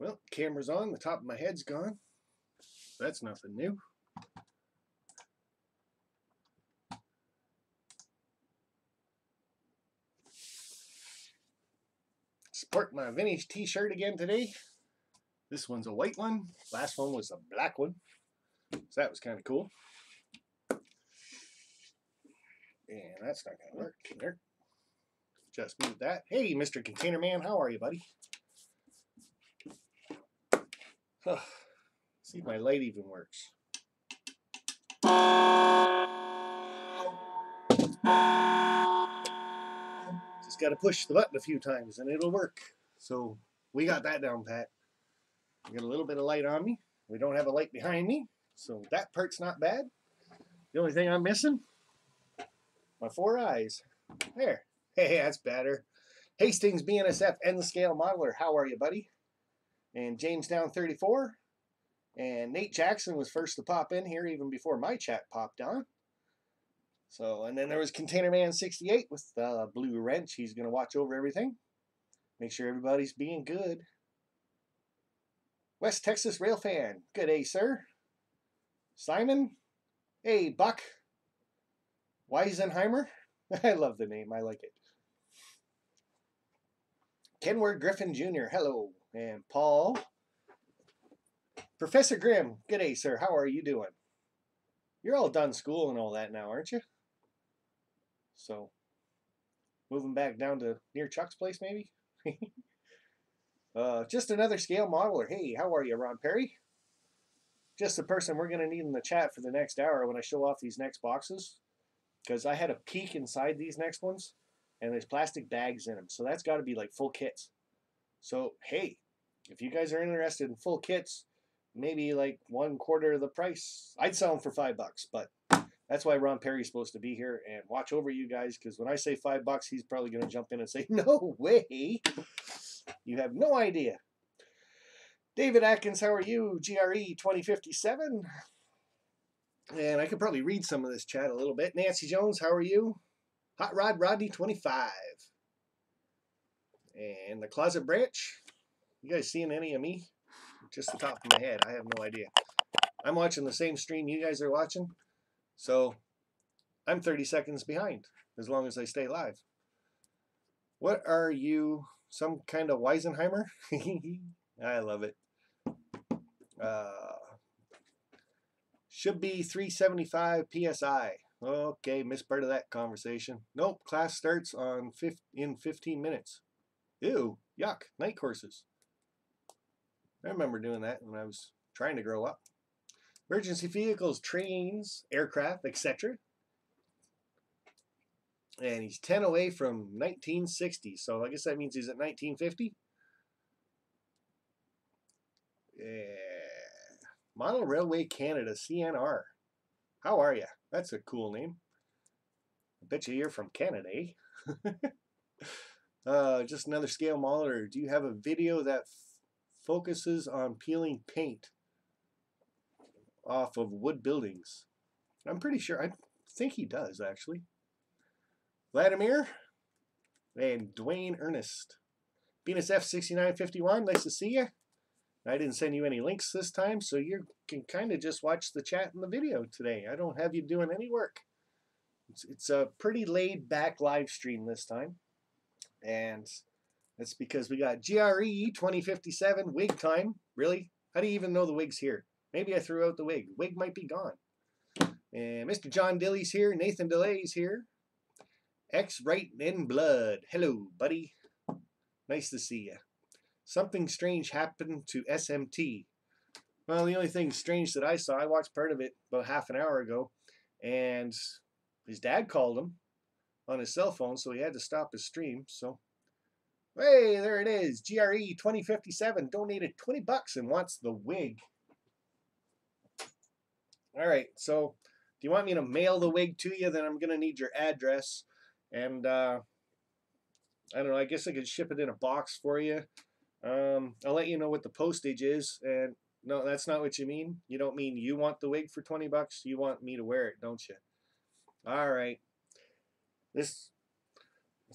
Well, camera's on, the top of my head's gone. That's nothing new. Sport my vintage t-shirt again today. This one's a white one. Last one was a black one. So that was kind of cool. And that's not going to work. There. Just move that. Hey, Mr. Container Man, how are you, buddy? See if my light even works. Just got to push the button a few times and it'll work. So we got that down pat. I got a little bit of light on me. We don't have a light behind me, so that part's not bad. The only thing I'm missing, my 4 eyes. There. Hey, that's better. Hastings BNSF and the Scale Modeler. How are you, buddy? And Jamestown 34. And Nate Jackson was first to pop in here even before my chat popped on. So, and then there was Container Man 68 with the blue wrench. He's going to watch over everything. Make sure everybody's being good. West Texas Rail Fan. Good day, sir. Simon. Hey, Buck. Weisenheimer. I love the name. I like it. Kenward Griffin Jr. Hello. And Paul. Professor Grimm. Good day, sir. How are you doing? You're all done school and all that now, aren't you? So, moving back down to near Chuck's place, maybe? Just another scale modeler. Hey, how are you, Ron Perry? Just the person we're going to need in the chat for the next hour when I show off these next boxes. Because I had a peek inside these next ones, and there's plastic bags in them. So that's got to be like full kits. So, hey, if you guys are interested in full kits, maybe like 1/4 of the price. I'd sell them for $5, but that's why Ron Perry's supposed to be here and watch over you guys, because when I say $5, he's probably going to jump in and say, no way. You have no idea. David Atkins, how are you? GRE 2057. And I could probably read some of this chat a little bit. Nancy Jones, how are you? Hot Rod Rodney 25. And the Closet Branch. You guys seeing any of me? Just the top of my head. I have no idea. I'm watching the same stream you guys are watching. So I'm 30 seconds behind as long as I stay live. What are you? Some kind of Weisenheimer? I love it. Should be 375 PSI. Okay, missed part of that conversation. Nope, class starts on in 15 minutes. Ew, yuck, night courses. I remember doing that when I was trying to grow up. Emergency vehicles, trains, aircraft, etc. And he's 10 away from 1960. So I guess that means he's at 1950. Yeah. Model Railway Canada, CNR. How are you? That's a cool name. I bet you you're from Canada, eh? Just another scale modeler. Do you have a video that focuses on peeling paint off of wood buildings? I'm pretty sure. I think he does, actually. Vladimir and Dwayne Ernest. Venus F6951, nice to see you. I didn't send you any links this time, so you can kind of just watch the chat and the video today. I don't have you doing any work. It's a pretty laid-back live stream this time. And that's because we got GRE 2057 wig time. Really? How do you even know the wig's here? Maybe I threw out the wig. The wig might be gone. And Mr. John Dilly's here. Nathan DeLay's here. X Right in Blood. Hello, buddy. Nice to see you. Something strange happened to SMT. Well, the only thing strange that I saw, I watched part of it about half an hour ago, and his dad called him on his cell phone, so he had to stop his stream. So, hey, there it is. GRE 2057 donated $20 and wants the wig. All right, so do you want me to mail the wig to you? Then I'm going to need your address. And I don't know, I guess I could ship it in a box for you. I'll let you know what the postage is. And no, that's not what you mean. You don't mean you want the wig for $20. You want me to wear it, don't you? All right. I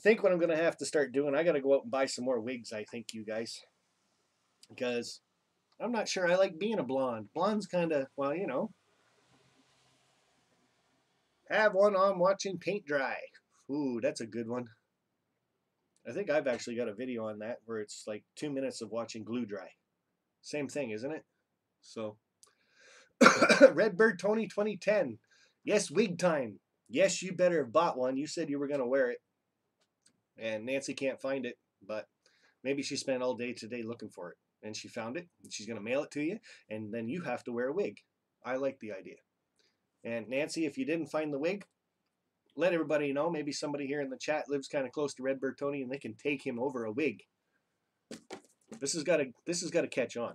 think what I'm going to have to start doing, I got to go out and buy some more wigs, I think, you guys. because I'm not sure I like being a blonde. Blonde's kind of, well, you know. Have one on watching paint dry. Ooh, that's a good one. I think I've actually got a video on that where it's like 2 minutes of watching glue dry. Same thing, isn't it? So, Redbird Tony 2010. Yes, wig time. Yes, you better have bought one. You said you were going to wear it. And Nancy can't find it, but maybe she spent all day today looking for it. And she found it, and she's going to mail it to you, and then you have to wear a wig. I like the idea. And Nancy, if you didn't find the wig, let everybody know. Maybe somebody here in the chat lives kind of close to Redbird Tony, and they can take him over a wig. This has got to catch on.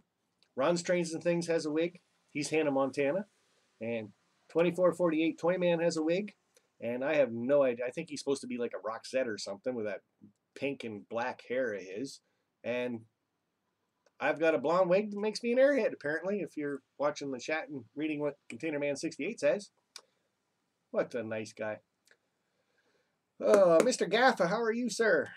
Ron's Trains and Things has a wig. He's Hannah Montana. And 2448 Toy Man has a wig. And I have no idea. I think he's supposed to be like a Roxette or something with that pink and black hair of his. And I've got a blonde wig that makes me an airhead, apparently, if you're watching the chat and reading what Container Man 68 says. What a nice guy. Mr. Gaffa, how are you, sir?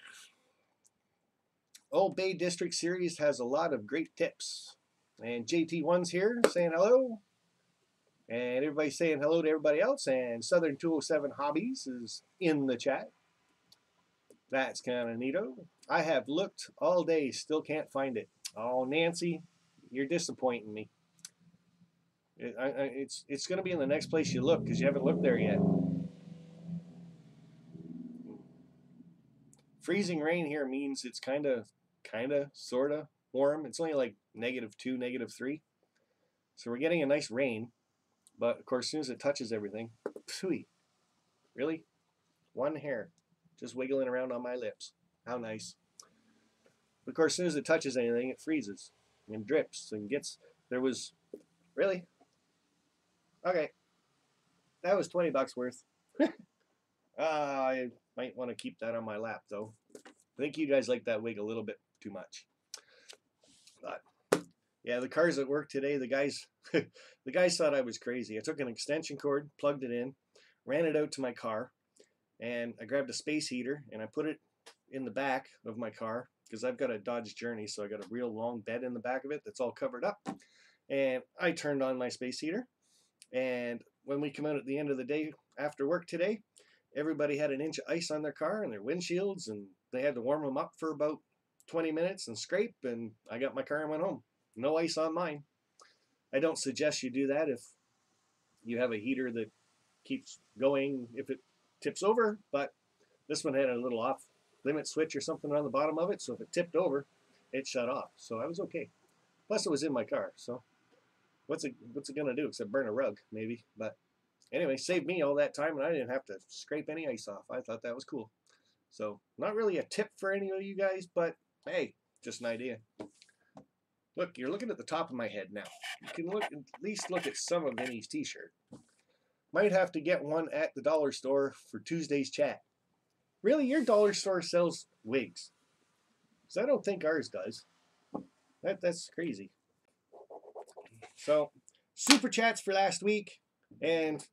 Old Bay District Series has a lot of great tips. And JT1's here saying hello. And everybody's saying hello to everybody else. And Southern 207 Hobbies is in the chat. That's kind of neato. I have looked all day, still can't find it. Oh, Nancy, you're disappointing me. It's going to be in the next place you look because you haven't looked there yet. Freezing rain here means it's kind of, sort of warm. It's only like -2, -3. So we're getting a nice rain. But, of course, as soon as it touches everything, phew, really? One hair just wiggling around on my lips. How nice. But, of course, as soon as it touches anything, it freezes and drips and gets, there was, really? Okay. That was 20 bucks worth. I might want to keep that on my lap, though. I think you guys like that wig a little bit too much. But, yeah, the cars at work today, the guys thought I was crazy. I took an extension cord, plugged it in, ran it out to my car, and I grabbed a space heater, and I put it in the back of my car, because I've got a Dodge Journey, so I got a real long bed in the back of it that's all covered up. And I turned on my space heater, and when we come out at the end of the day after work today, everybody had an inch of ice on their car and their windshields, and they had to warm them up for about 20 minutes and scrape, and I got my car and went home. No ice on mine. I don't suggest you do that if you have a heater that keeps going if it tips over, but this one had a little off limit switch or something on the bottom of it, so if it tipped over, it shut off. So I was okay. Plus it was in my car, so what's it gonna do except burn a rug, maybe? But anyway, saved me all that time, and I didn't have to scrape any ice off. I thought that was cool. So not really a tip for any of you guys, but hey, just an idea. Look, you're looking at the top of my head now. You can look, at least look at some of Vinny's t-shirt. Might have to get one at the dollar store for Tuesday's chat. Really, your dollar store sells wigs? Because I don't think ours does. That's crazy. So, super chats for last week, and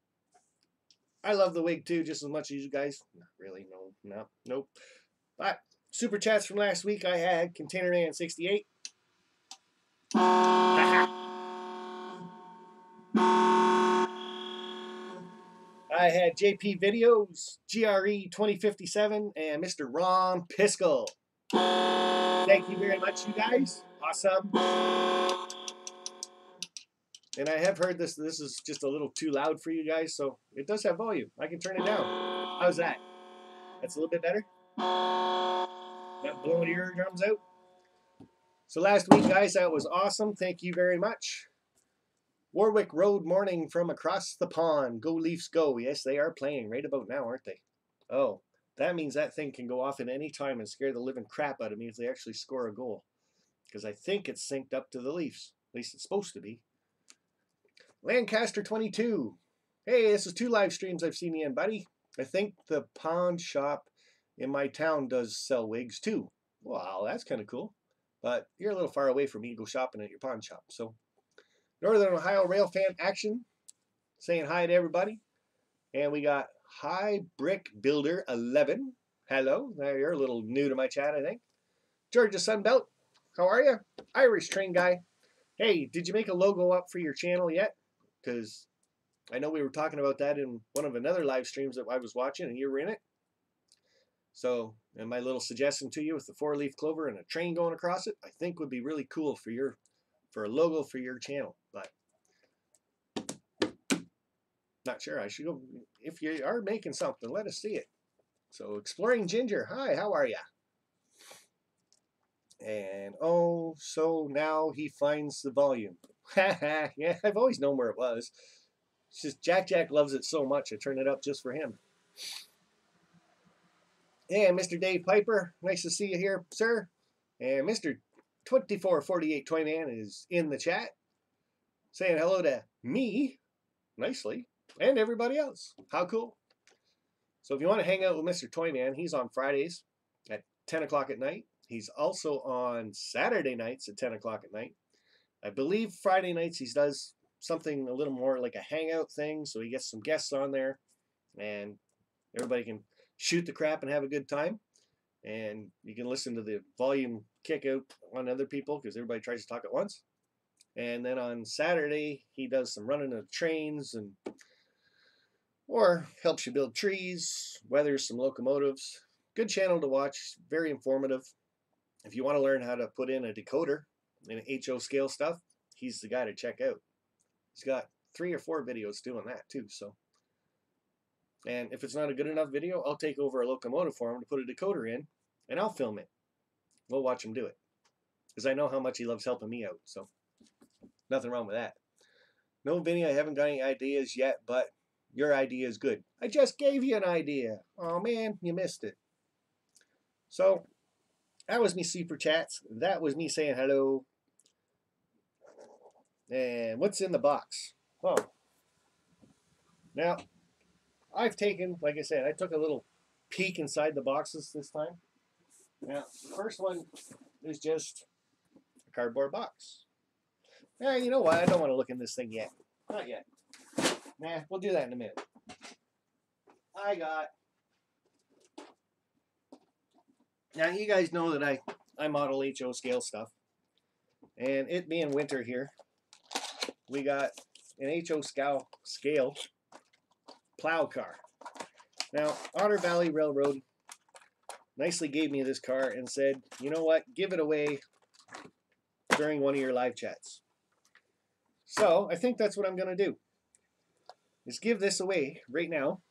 I love the wig too, just as much as you guys. Not really, nope. But super chats from last week, I had Container Man 68. I had JP Videos, GRE 2057, and Mr. Ron Piskel. Thank you very much, you guys. Awesome. And I have heard this is just a little too loud for you guys, so it does have volume. I can turn it down. How's that? That's a little bit better? Not blowing your eardrums out? So last week, guys, that was awesome. Thank you very much. Warwick Road Morning from across the pond. Go Leafs go. Yes, they are playing right about now, aren't they? Oh, that means that thing can go off at any time and scare the living crap out of me if they actually score a goal. Because I think it's synced up to the Leafs. At least it's supposed to be. Lancaster 22. Hey, this is 2 live streams I've seen you in, buddy. I think the pawn shop in my town does sell wigs too. Wow, that's kind of cool. But you're a little far away from me to go shopping at your pawn shop. So, Northern Ohio Rail Fan Action saying hi to everybody. And we got High Brick Builder 11. Hello. Now you're a little new to my chat, I think. Georgia Sunbelt how are you? Irish Train Guy. Hey, did you make a logo up for your channel yet? Because I know we were talking about that in one of another live streams that I was watching, and you were in it. So, and my little suggestion to you with the 4-leaf clover and a train going across it, I think would be really cool for a logo for your channel. But not sure. I should go. If you are making something, let us see it. So, Exploring Ginger. Hi, how are ya? And oh, so now he finds the volume. Yeah, I've always known where it was. It's just Jack loves it so much, I turned it up just for him. And Mr. Dave Piper, nice to see you here, sir. And Mr. 2448 Toyman is in the chat, saying hello to me, nicely, and everybody else. How cool. So if you want to hang out with Mr. Toyman, he's on Fridays at 10 o'clock at night. He's also on Saturday nights at 10 o'clock at night. I believe Friday nights he does something a little more like a hangout thing, so he gets some guests on there, and everybody can shoot the crap and have a good time. And you can listen to the volume kick out on other people because everybody tries to talk at once. And then on Saturday, he does some running of trains and or helps you build trees, weathers some locomotives. Good channel to watch, very informative. If you want to learn how to put in a decoder and HO scale stuff, he's the guy to check out. He's got 3 or 4 videos doing that too. So, and if it's not a good enough video, I'll take over a locomotive for him to put a decoder in, and I'll film it. We'll watch him do it, because I know how much he loves helping me out. So, nothing wrong with that. No, Vinny, I haven't got any ideas yet, but your idea is good. I just gave you an idea. Oh man, you missed it. So, that was me super chats. That was me saying hello. And what's in the box? Oh. Now, I've taken, like I said, I took a little peek inside the boxes this time. Now, the first one is just a cardboard box. Yeah, you know what? I don't want to look in this thing yet. Not yet. Nah, we'll do that in a minute. I got... Now, you guys know that I model HO scale stuff. And it being winter here, we got an HO scale plow car. Now, Otter Valley Railroad nicely gave me this car and said, you know what, give it away during one of your live chats. So, I think that's what I'm going to do, is give this away right now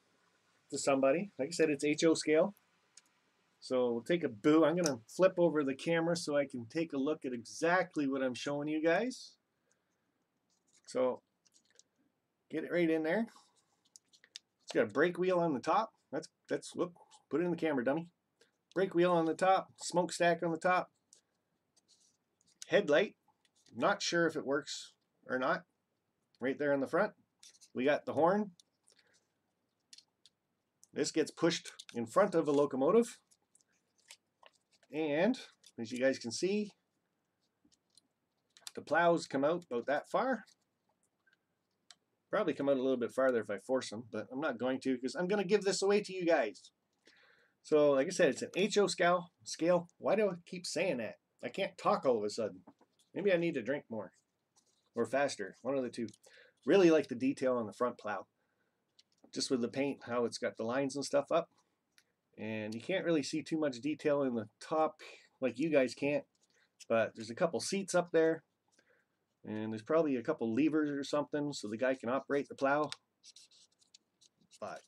to somebody. Like I said, it's HO scale. So, we'll take a boo. I'm going to flip over the camera so I can take a look at exactly what I'm showing you guys. So, get it right in there. It's got a brake wheel on the top. That's whoop, put it in the camera, dummy. Brake wheel on the top, smokestack on the top. Headlight, not sure if it works or not. Right there in the front. We got the horn. This gets pushed in front of a locomotive. And as you guys can see, the plows come out about that far. Probably come out a little bit farther if I force them, but I'm not going to because I'm going to give this away to you guys. So, like I said, it's an HO scale. Why do I keep saying that? I can't talk all of a sudden. Maybe I need to drink more or faster. One of the two. Really like the detail on the front plow. Just with the paint, how it's got the lines and stuff up. And you can't really see too much detail in the top like you guys can't. But there's a couple seats up there. And there's probably a couple levers or something so the guy can operate the plow. But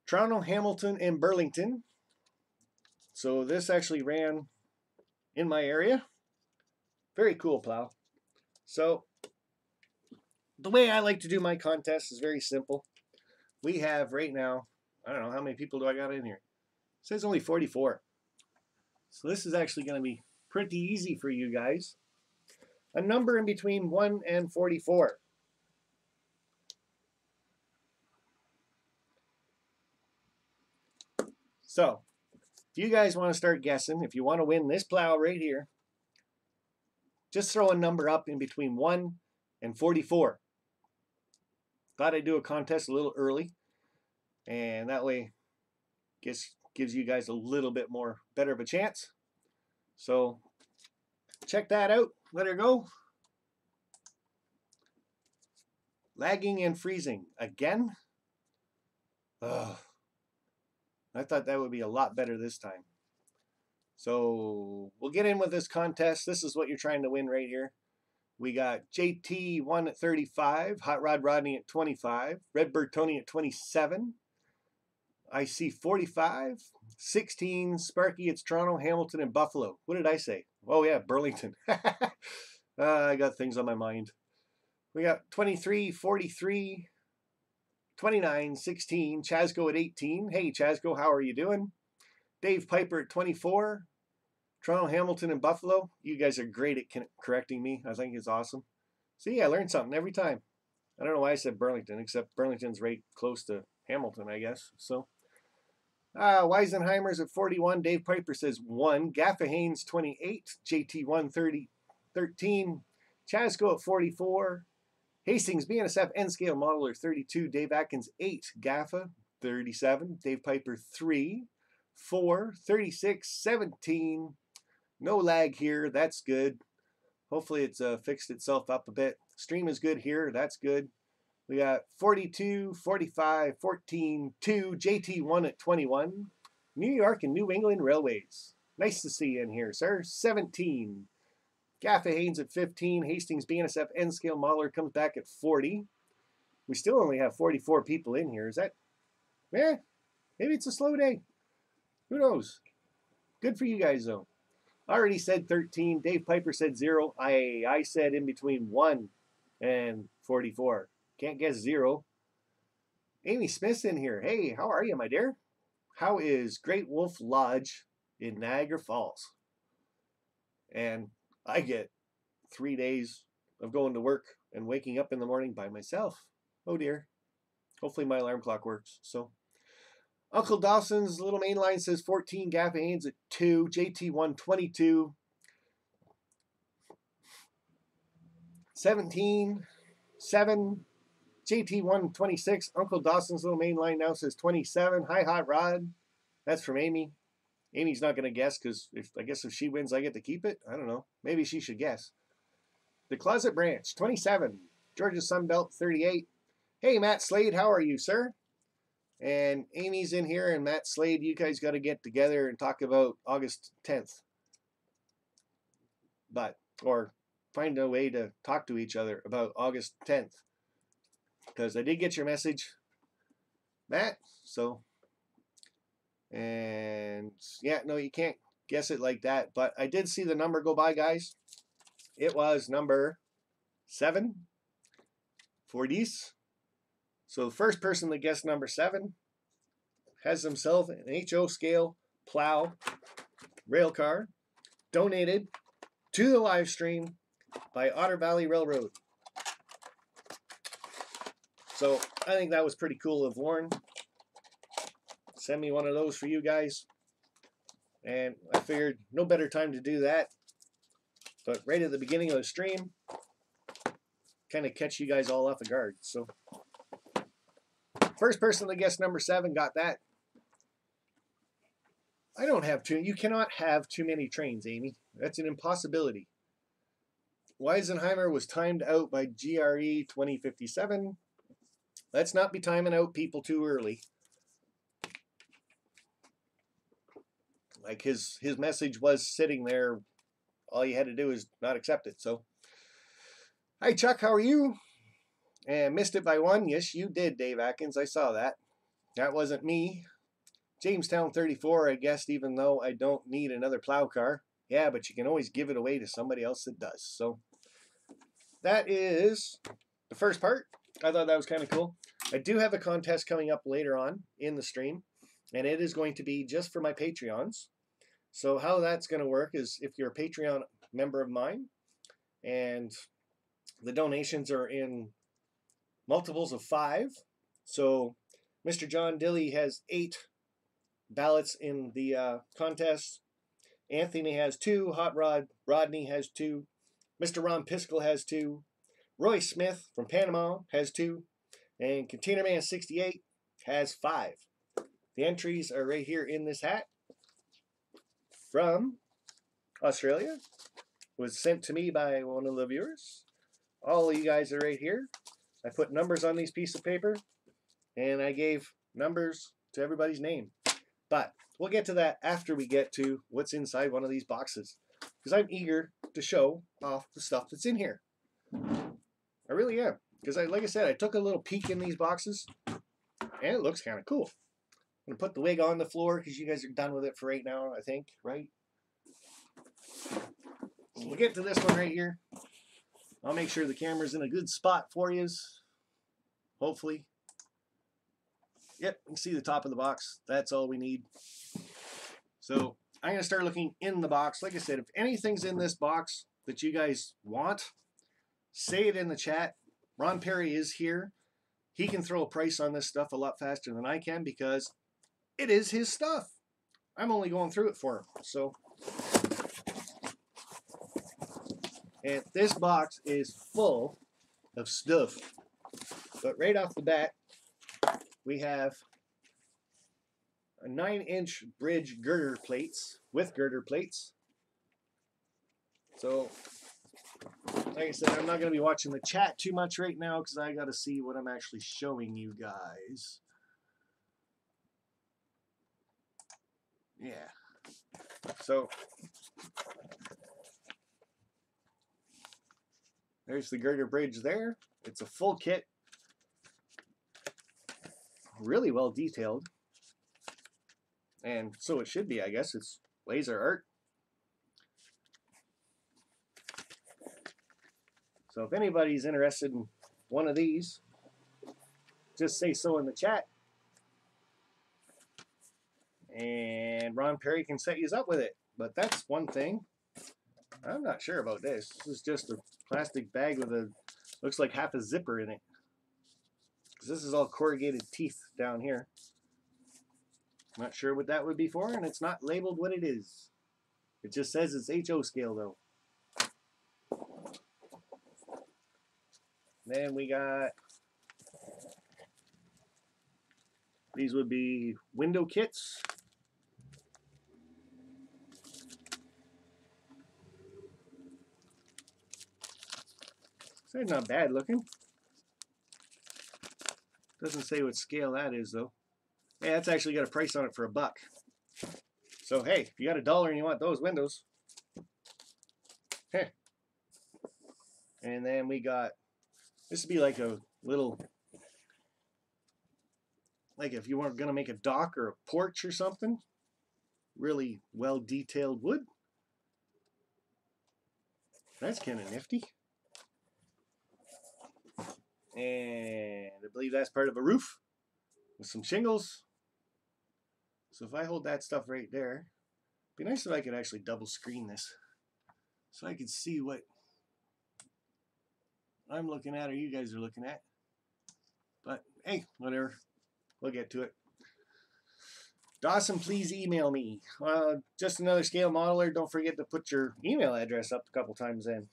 Toronto, Hamilton, and Burlington. So this actually ran in my area. Very cool plow. So the way I like to do my contest is very simple. We have right now, I don't know, how many people do I got in here? It says only 44. So this is actually going to be pretty easy for you guys. A number in between 1 and 44. So, if you guys want to start guessing, if you want to win this plow right here, just throw a number up in between 1 and 44. Thought I'd do a contest a little early, and that way gives you guys a little bit more better of a chance. So check that out. Let her go. Lagging and freezing again. Ugh. I thought that would be a lot better this time. So we'll get in with this contest. This is what you're trying to win right here. We got JT1 at 35, Hot Rod Rodney at 25, Redbird Tony at 27, IC 45, 16, Sparky, it's Toronto, Hamilton, and Buffalo. What did I say? Oh yeah, Burlington. I got things on my mind. We got 23, 43, 29, 16, Chasco at 18. Hey Chasco, how are you doing? Dave Piper at 24, Toronto, Hamilton, and Buffalo. You guys are great at correcting me. I think it's awesome. See, I learned something every time. I don't know why I said Burlington, except Burlington's right close to Hamilton, I guess. So, Weisenheimer's at 41. Dave Piper says 1. Gaffa Haynes 28. JT 113. Chasco at 44. Hastings BNSF N-Scale Modeler 32. Dave Atkins 8. Gaffa 37. Dave Piper 3. 4. 36. 17. No lag here. That's good. Hopefully it's fixed itself up a bit. Stream is good here. That's good. We got 42, 45, 14, 2, JT1 at 21. New York and New England Railways. Nice to see you in here, sir. 17. Gaffa Haynes at 15. Hastings BNSF N-Scale Modeler comes back at 40. We still only have 44 people in here. Is that... maybe it's a slow day. Who knows? Good for you guys, though. I already said 13. Dave Piper said 0. I said in between 1 and 44. Can't guess 0. Amy Smith's in here. Hey, how are you, my dear? How is Great Wolf Lodge in Niagara Falls? And I get 3 days of going to work and waking up in the morning by myself. Oh dear. Hopefully my alarm clock works. So Uncle Dawson's little main line says 14. Gaffa Haynes at 2. JT 122. 17. 7. JT 126. Uncle Dawson's little main line now says 27. Hi, Hot Rod. That's from Amy. Amy's not going to guess because I guess if she wins, I get to keep it. I don't know. Maybe she should guess. The Closet Branch, 27. Georgia Sunbelt, 38. Hey, Matt Slade, how are you, sir? And Amy's in here, and Matt Slade, you guys got to get together and talk about August 10th. Or find a way to talk to each other about August 10th. Because I did get your message, Matt. So, and yeah, no, you can't guess it like that. But I did see the number go by, guys. It was number 7 for these. So the first person that guessed number 7 has himself an HO scale plow rail car donated to the live stream by Otter Valley Railroad. So I think that was pretty cool of Warren. Send me one of those for you guys. And I figured no better time to do that. But right at the beginning of the stream, kind of catch you guys all off guard. So first person that guessed number 7 got that. I don't have two. You cannot have too many trains, Amy. That's an impossibility. Weisenheimer was timed out by GRE 2057. Let's not be timing out people too early. Like his message was sitting there. All you had to do is not accept it. So, hi Chuck, how are you? And missed it by 1. Yes, you did, Dave Atkins. I saw that. That wasn't me. Jamestown 34, I guessed, even though I don't need another plow car. Yeah, but you can always give it away to somebody else that does. So that is the first part. I thought that was kind of cool. I do have a contest coming up later on in the stream, and it is going to be just for my Patreons. So how that's going to work is if you're a Patreon member of mine, and the donations are in multiples of 5. So Mr. John Dilly has 8 ballots in the contest. Anthony has 2. Hot Rod Rodney has 2. Mr. Ron Piskel has 2. Roy Smith from Panama has 2. And Container Man 68 has 5. The entries are right here in this hat from Australia. Was sent to me by one of the viewers. All of you guys are right here. I put numbers on these pieces of paper, and I gave numbers to everybody's name. But we'll get to that after we get to what's inside one of these boxes, because I'm eager to show off the stuff that's in here. I really am, because like I said, I took a little peek in these boxes, and it looks kind of cool. I'm going to put the wig on the floor because you guys are done with it for right now, I think, right? So we'll get to this one right here. I'll make sure the camera's in a good spot for you, hopefully. Yep, you can see the top of the box. That's all we need. So I'm going to start looking in the box. Like I said, if anything's in this box that you guys want, say it in the chat. Ron Perry is here. He can throw a price on this stuff a lot faster than I can because it is his stuff. I'm only going through it for him. So, and this box is full of stuff. But right off the bat, we have a 9-inch bridge girder plates with girder plates. So, like I said, I'm not going to be watching the chat too much right now because I got to see what I'm actually showing you guys. Yeah. So, there's the girder bridge there. It's a full kit. Really well detailed. And so it should be, I guess. It's laser art. So if anybody's interested in one of these, just say so in the chat. And Ron Perry can set you up with it. But that's one thing. I'm not sure about this. This is just a plastic bag with a, looks like half a zipper in it. Because this is all corrugated teeth down here. Not sure what that would be for, and it's not labeled what it is. It just says it's HO scale though. Then we got, these would be window kits. So they're not bad looking. Doesn't say what scale that is though. Hey, that's actually got a price on it for $1. So hey, if you got $1 and you want those windows, heh. And then we got, this would be like a little, like if you weren't going to make a dock or a porch or something, really well detailed wood. That's kind of nifty. And I believe that's part of a roof with some shingles. So if I hold that stuff right there, it'd be nice if I could actually double screen this so I could see what I'm looking at or you guys are looking at. But hey, whatever. We'll get to it. Dawson, please email me. Just another scale modeler. Don't forget to put your email address up a couple times in.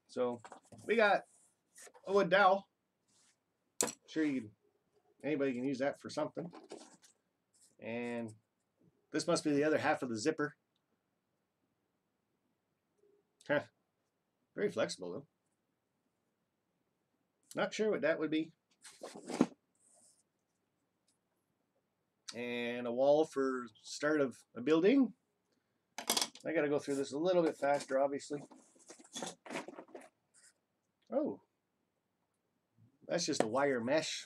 So we got a wood dowel. Sure, anybody can use that for something. And this must be the other half of the zipper. Huh. Very flexible though. Not sure what that would be. And a wall for start of a building. I gotta go through this a little bit faster, obviously. Oh, that's just a wire mesh.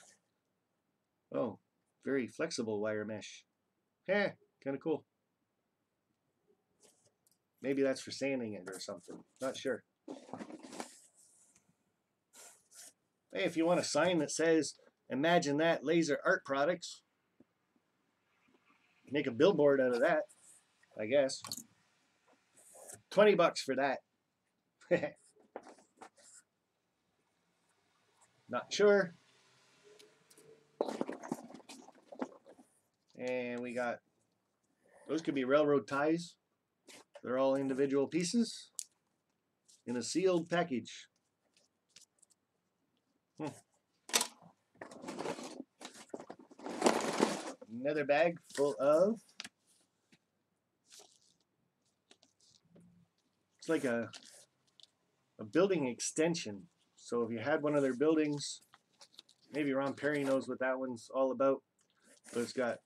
Oh, very flexible wire mesh. Yeah, kind of cool. Maybe that's for sanding it or something. Not sure. Hey, if you want a sign that says, "Imagine that, laser art products," make a billboard out of that, I guess. $20 for that. Not sure. And we got, those could be railroad ties. They're all individual pieces in a sealed package. Another bag full of It's like a building extension. So if you had one of their buildings, maybe Ron Perry knows what that one's all about. But it's got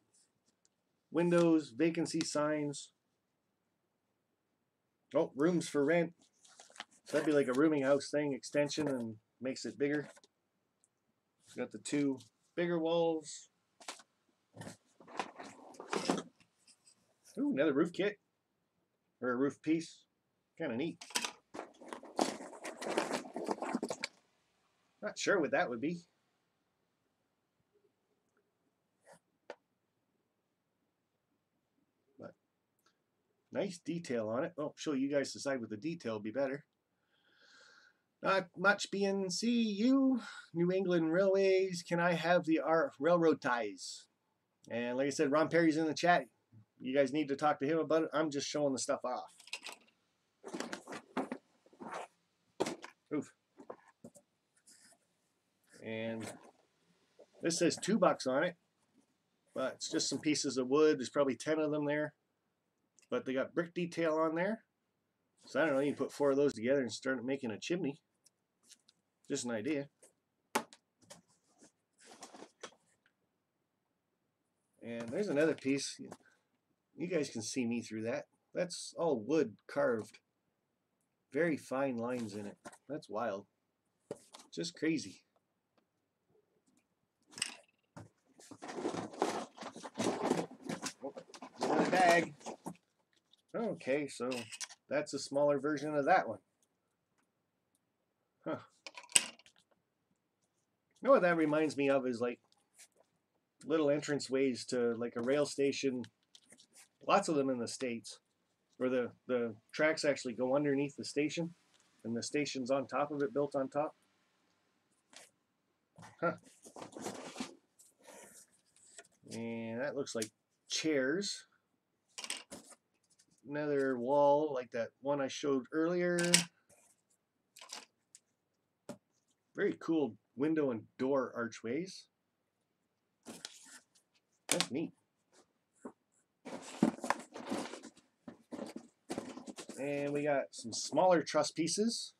windows, vacancy signs. Oh, rooms for rent. So that'd be like a rooming house thing, extension, and makes it bigger. It's got the two bigger walls. Ooh, another roof kit. Or a roof piece. Kind of neat. Not sure what that would be. But nice detail on it. Oh, show you guys decide what the detail would be better. Not much BNCU. New England Railways. Can I have the railroad ties? And like I said, Ron Perry's in the chat. You guys need to talk to him about it. I'm just showing the stuff off. Oof. And this says $2 on it, but it's just some pieces of wood. There's probably 10 of them there, but they got brick detail on there. So I don't know, you can put 4 of those together and start making a chimney. Just an idea. And there's another piece. You guys can see me through that. That's all wood carved. Very fine lines in it. That's wild. Just crazy. Oh, another bag. Okay, so that's a smaller version of that one. Huh. You know what that reminds me of is like little entrance ways to like a rail station. Lots of them in the States, where the tracks actually go underneath the station, and the station's on top of it, built on top. Huh. And that looks like chairs. Another wall like that one I showed earlier. Very cool window and door archways. That's neat. And we got some smaller truss pieces.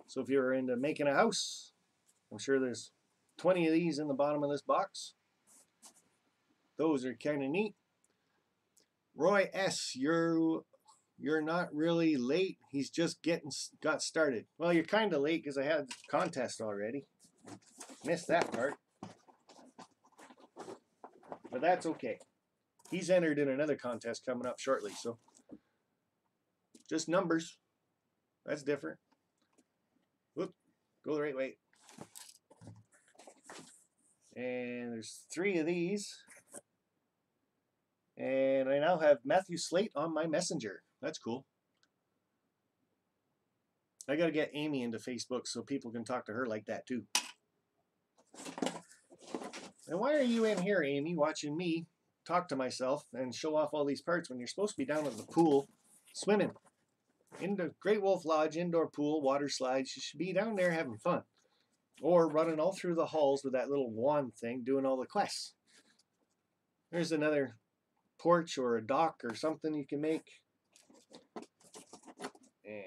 So if you're into making a house, I'm sure there's 20 of these in the bottom of this box. Those are kind of neat. Roy S., you're not really late. He's just got started. Well, you're kind of late because I had the contest already. Missed that part. But that's okay. He's entered in another contest coming up shortly, so just numbers. That's different. Whoop, go the right way. And there's 3 of these. And I now have Matthew Slate on my messenger. That's cool. I gotta get Amy into Facebook so people can talk to her like that too. And why are you in here, Amy, watching me talk to myself and show off all these parts when you're supposed to be down at the pool swimming? In the Great Wolf Lodge indoor pool, water slides. You should be down there having fun. Or running all through the halls with that little wand thing doing all the quests. There's another porch or a dock or something you can make. And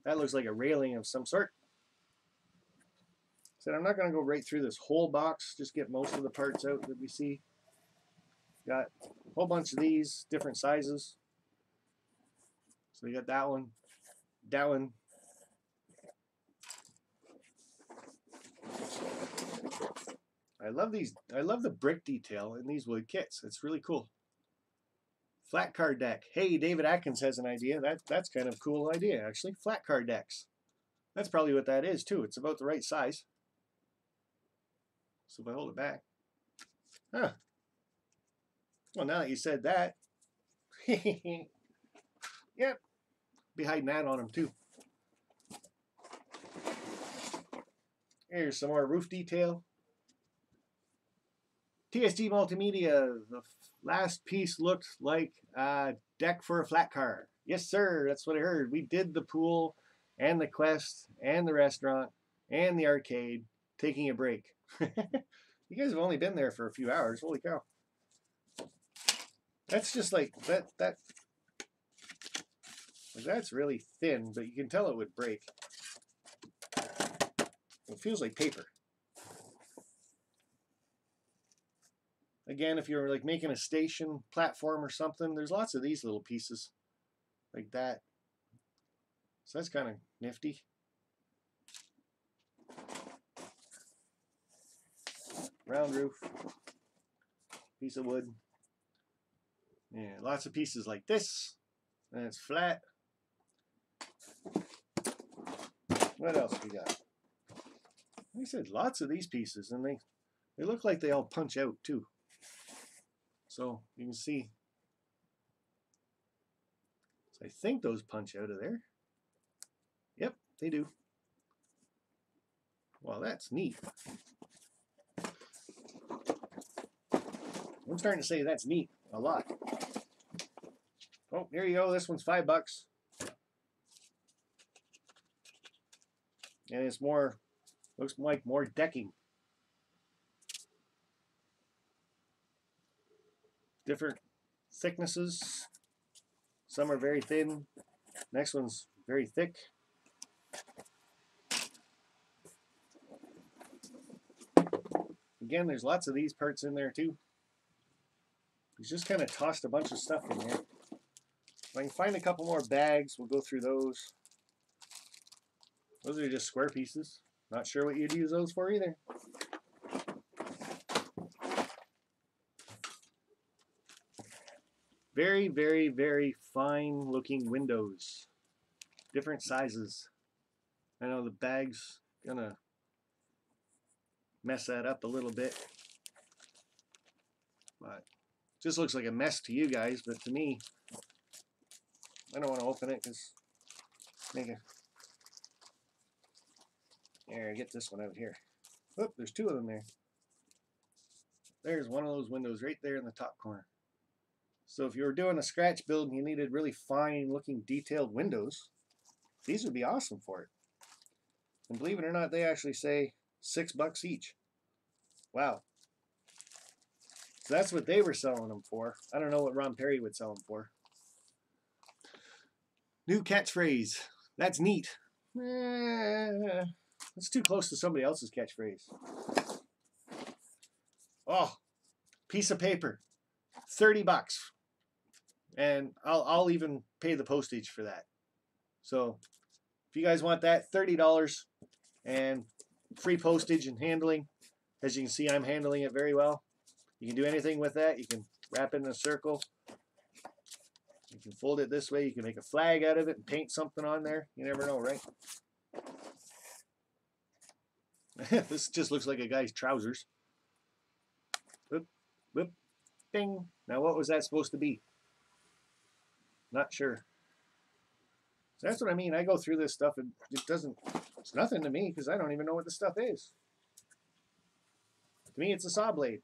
that looks like a railing of some sort. So I'm not going to go right through this whole box, just get most of the parts out that we see. Got a whole bunch of these, different sizes. So we got that one, that one. I love these. I love the brick detail in these wood kits. It's really cool. Flat car deck. Hey, David Atkins has an idea. That's kind of a cool idea, actually. Flat car decks. That's probably what that is, too. It's about the right size. So if I hold it back. Huh. Well, now that you said that. Yep. Be hiding that on them, too. Here's some more roof detail. TSG Multimedia, the last piece looked like a deck for a flat car. Yes, sir, that's what I heard. We did the pool and the quest and the restaurant and the arcade, taking a break. You guys have only been there for a few hours. Holy cow. That's just like, that Like, that's really thin, but you can tell it would break. It feels like paper. Again, if you're like making a station platform or something, there's lots of these little pieces like that. So that's kind of nifty. Round roof, piece of wood. Yeah, lots of pieces like this. And it's flat. What else we got? Like I said, lots of these pieces, and they look like they all punch out too. So you can see. So I think those punch out of there. Yep, they do. Well, that's neat. I'm starting to say that's neat a lot. Oh, there you go. This one's $5. And it's more, looks like more decking. Different thicknesses. Some are very thin. Next one's very thick. Again, there's lots of these parts in there too. He's just kind of tossed a bunch of stuff in there. If I can find a couple more bags, we'll go through those. Those are just square pieces. Not sure what you'd use those for either. Very, very, very fine looking windows. Different sizes. I know the bag's gonna mess that up a little bit. But it just looks like a mess to you guys, but to me, I don't want to open it because here, get this one out here. Oh, there's two of them there. There's one of those windows right there in the top corner. So if you were doing a scratch build and you needed really fine looking detailed windows, these would be awesome for it. And believe it or not, they actually say $6 each. Wow. So that's what they were selling them for. I don't know what Ron Perry would sell them for. New catchphrase. That's neat. It's too close to somebody else's catchphrase. Oh, piece of paper. $30. And I'll even pay the postage for that. So if you guys want that, $30 and free postage and handling. As you can see, I'm handling it very well. You can do anything with that. You can wrap it in a circle. You can fold it this way. You can make a flag out of it and paint something on there. You never know, right? This just looks like a guy's trousers. Whoop, whoop, ding. Now what was that supposed to be? Not sure. So that's what I mean. I go through this stuff and it's nothing to me because I don't even know what the stuff is. To me, it's a saw blade.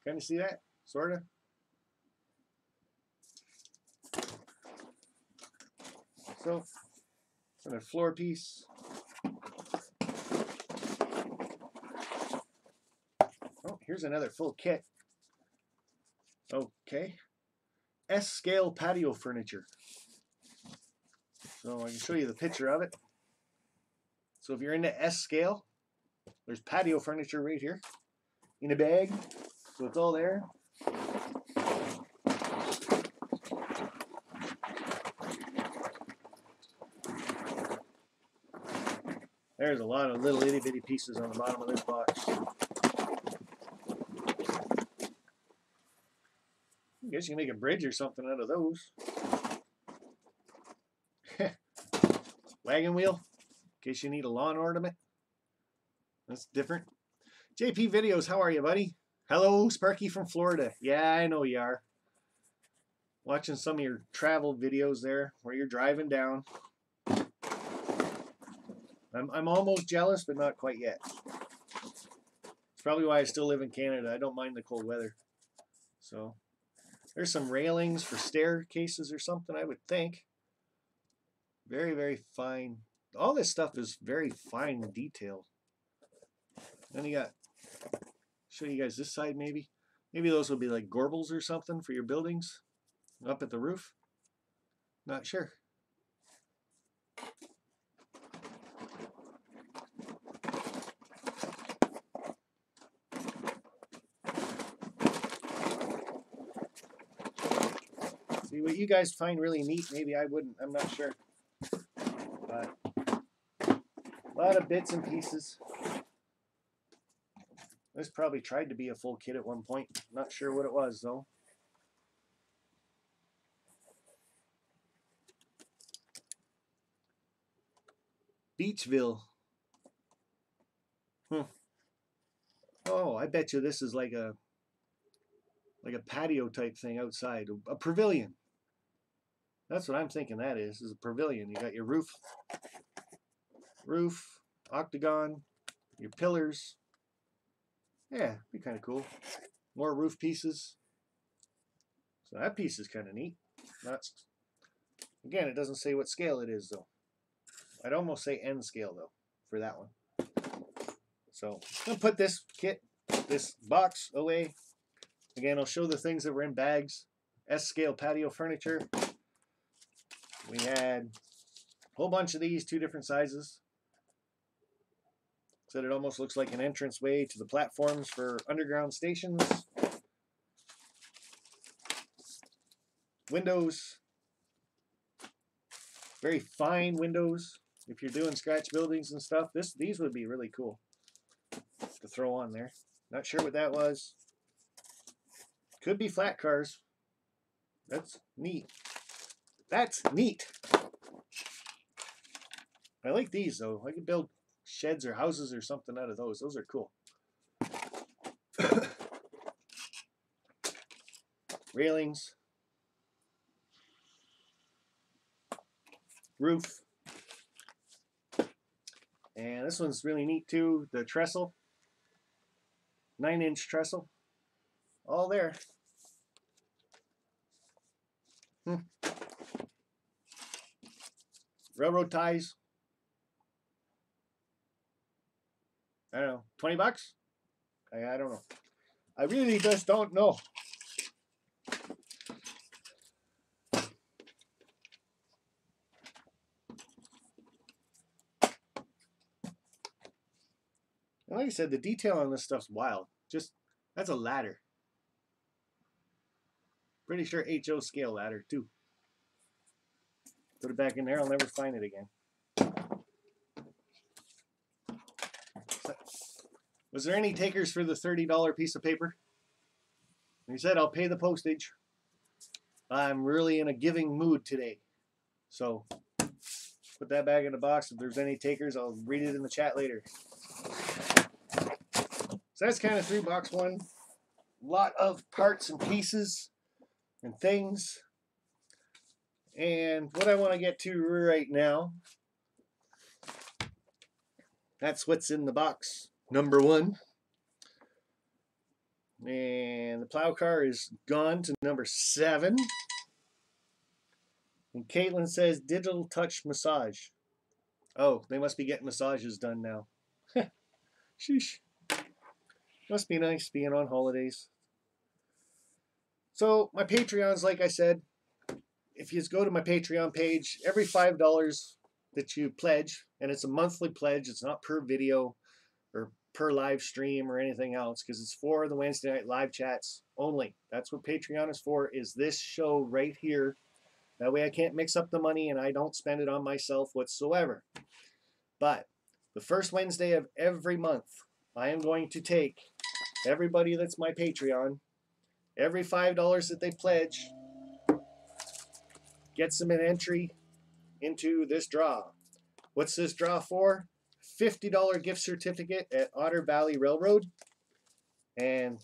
Kind of see that? Sort of. So, a floor piece. Oh, here's another full kit. Okay. S-scale patio furniture. So I can show you the picture of it. So if you're into S-scale, there's patio furniture right here in a bag. So it's all there. There's a lot of little itty bitty pieces on the bottom of this box. I guess you can make a bridge or something out of those. Wagon wheel, in case you need a lawn ornament. That's different. JP Videos, how are you, buddy? Hello, Sparky from Florida. Yeah, I know you are. Watching some of your travel videos there where you're driving down. I'm almost jealous, but not quite yet. It's probably why I still live in Canada. I don't mind the cold weather. So there's some railings for staircases or something, I would think. Very, very fine. All this stuff is very fine and detailed. Then you got, show you guys this side maybe. Maybe those will be like gorbles or something for your buildings up at the roof. Not sure. See what you guys find really neat. Maybe I wouldn't. I'm not sure. But a lot of bits and pieces. This probably tried to be a full kit at one point. Not sure what it was though. Beachville. Oh, I bet you this is like a patio type thing outside. A pavilion. That's what I'm thinking that is a pavilion. You got your roof, octagon, your pillars. Yeah, be kind of cool. More roof pieces. So that piece is kind of neat. That's, again, it doesn't say what scale it is though. I'd almost say N scale though for that one. So I'm gonna put this kit, this box away. Again, I'll show the things that were in bags. S scale patio furniture. We had a whole bunch of these, 2 different sizes. So it almost looks like an entranceway to the platforms for underground stations. Windows. Very fine windows. If you're doing scratch buildings and stuff, these would be really cool to throw on there. Not sure what that was. Could be flat cars. That's neat. That's neat. I like these though. I could build sheds or houses or something out of those. Those are cool. Railings. Roof. And this one's really neat too. The trestle. 9-inch trestle. All there. Railroad ties. I don't know. 20 bucks? I don't know. I really just don't know. And like I said, the detail on this stuff's wild. Just, that's a ladder. Pretty sure HO scale ladder too. Put it back in there, I'll never find it again. Was there any takers for the $30 piece of paper? He said, I'll pay the postage. I'm really in a giving mood today. So, put that back in the box. If there's any takers, I'll read it in the chat later. So that's kind of 3 box 1. A lot of parts and pieces and things. And what I want to get to right now, that's what's in the box. Number 1. And the plow car is gone to number 7. And Caitlin says digital touch massage. Oh, they must be getting massages done now. Sheesh. Must be nice being on holidays. So my Patreons, like I said, if you just go to my Patreon page, every $5 that you pledge, and it's a monthly pledge, it's not per video or per live stream or anything else, because it's for the Wednesday night live chats only. That's what Patreon is for, is this show right here. That way I can't mix up the money and I don't spend it on myself whatsoever. But the first Wednesday of every month, I am going to take everybody that's my Patreon, every $5 that they pledge, gets them an entry into this draw. What's this draw for? $50 gift certificate at Otter Valley Railroad. And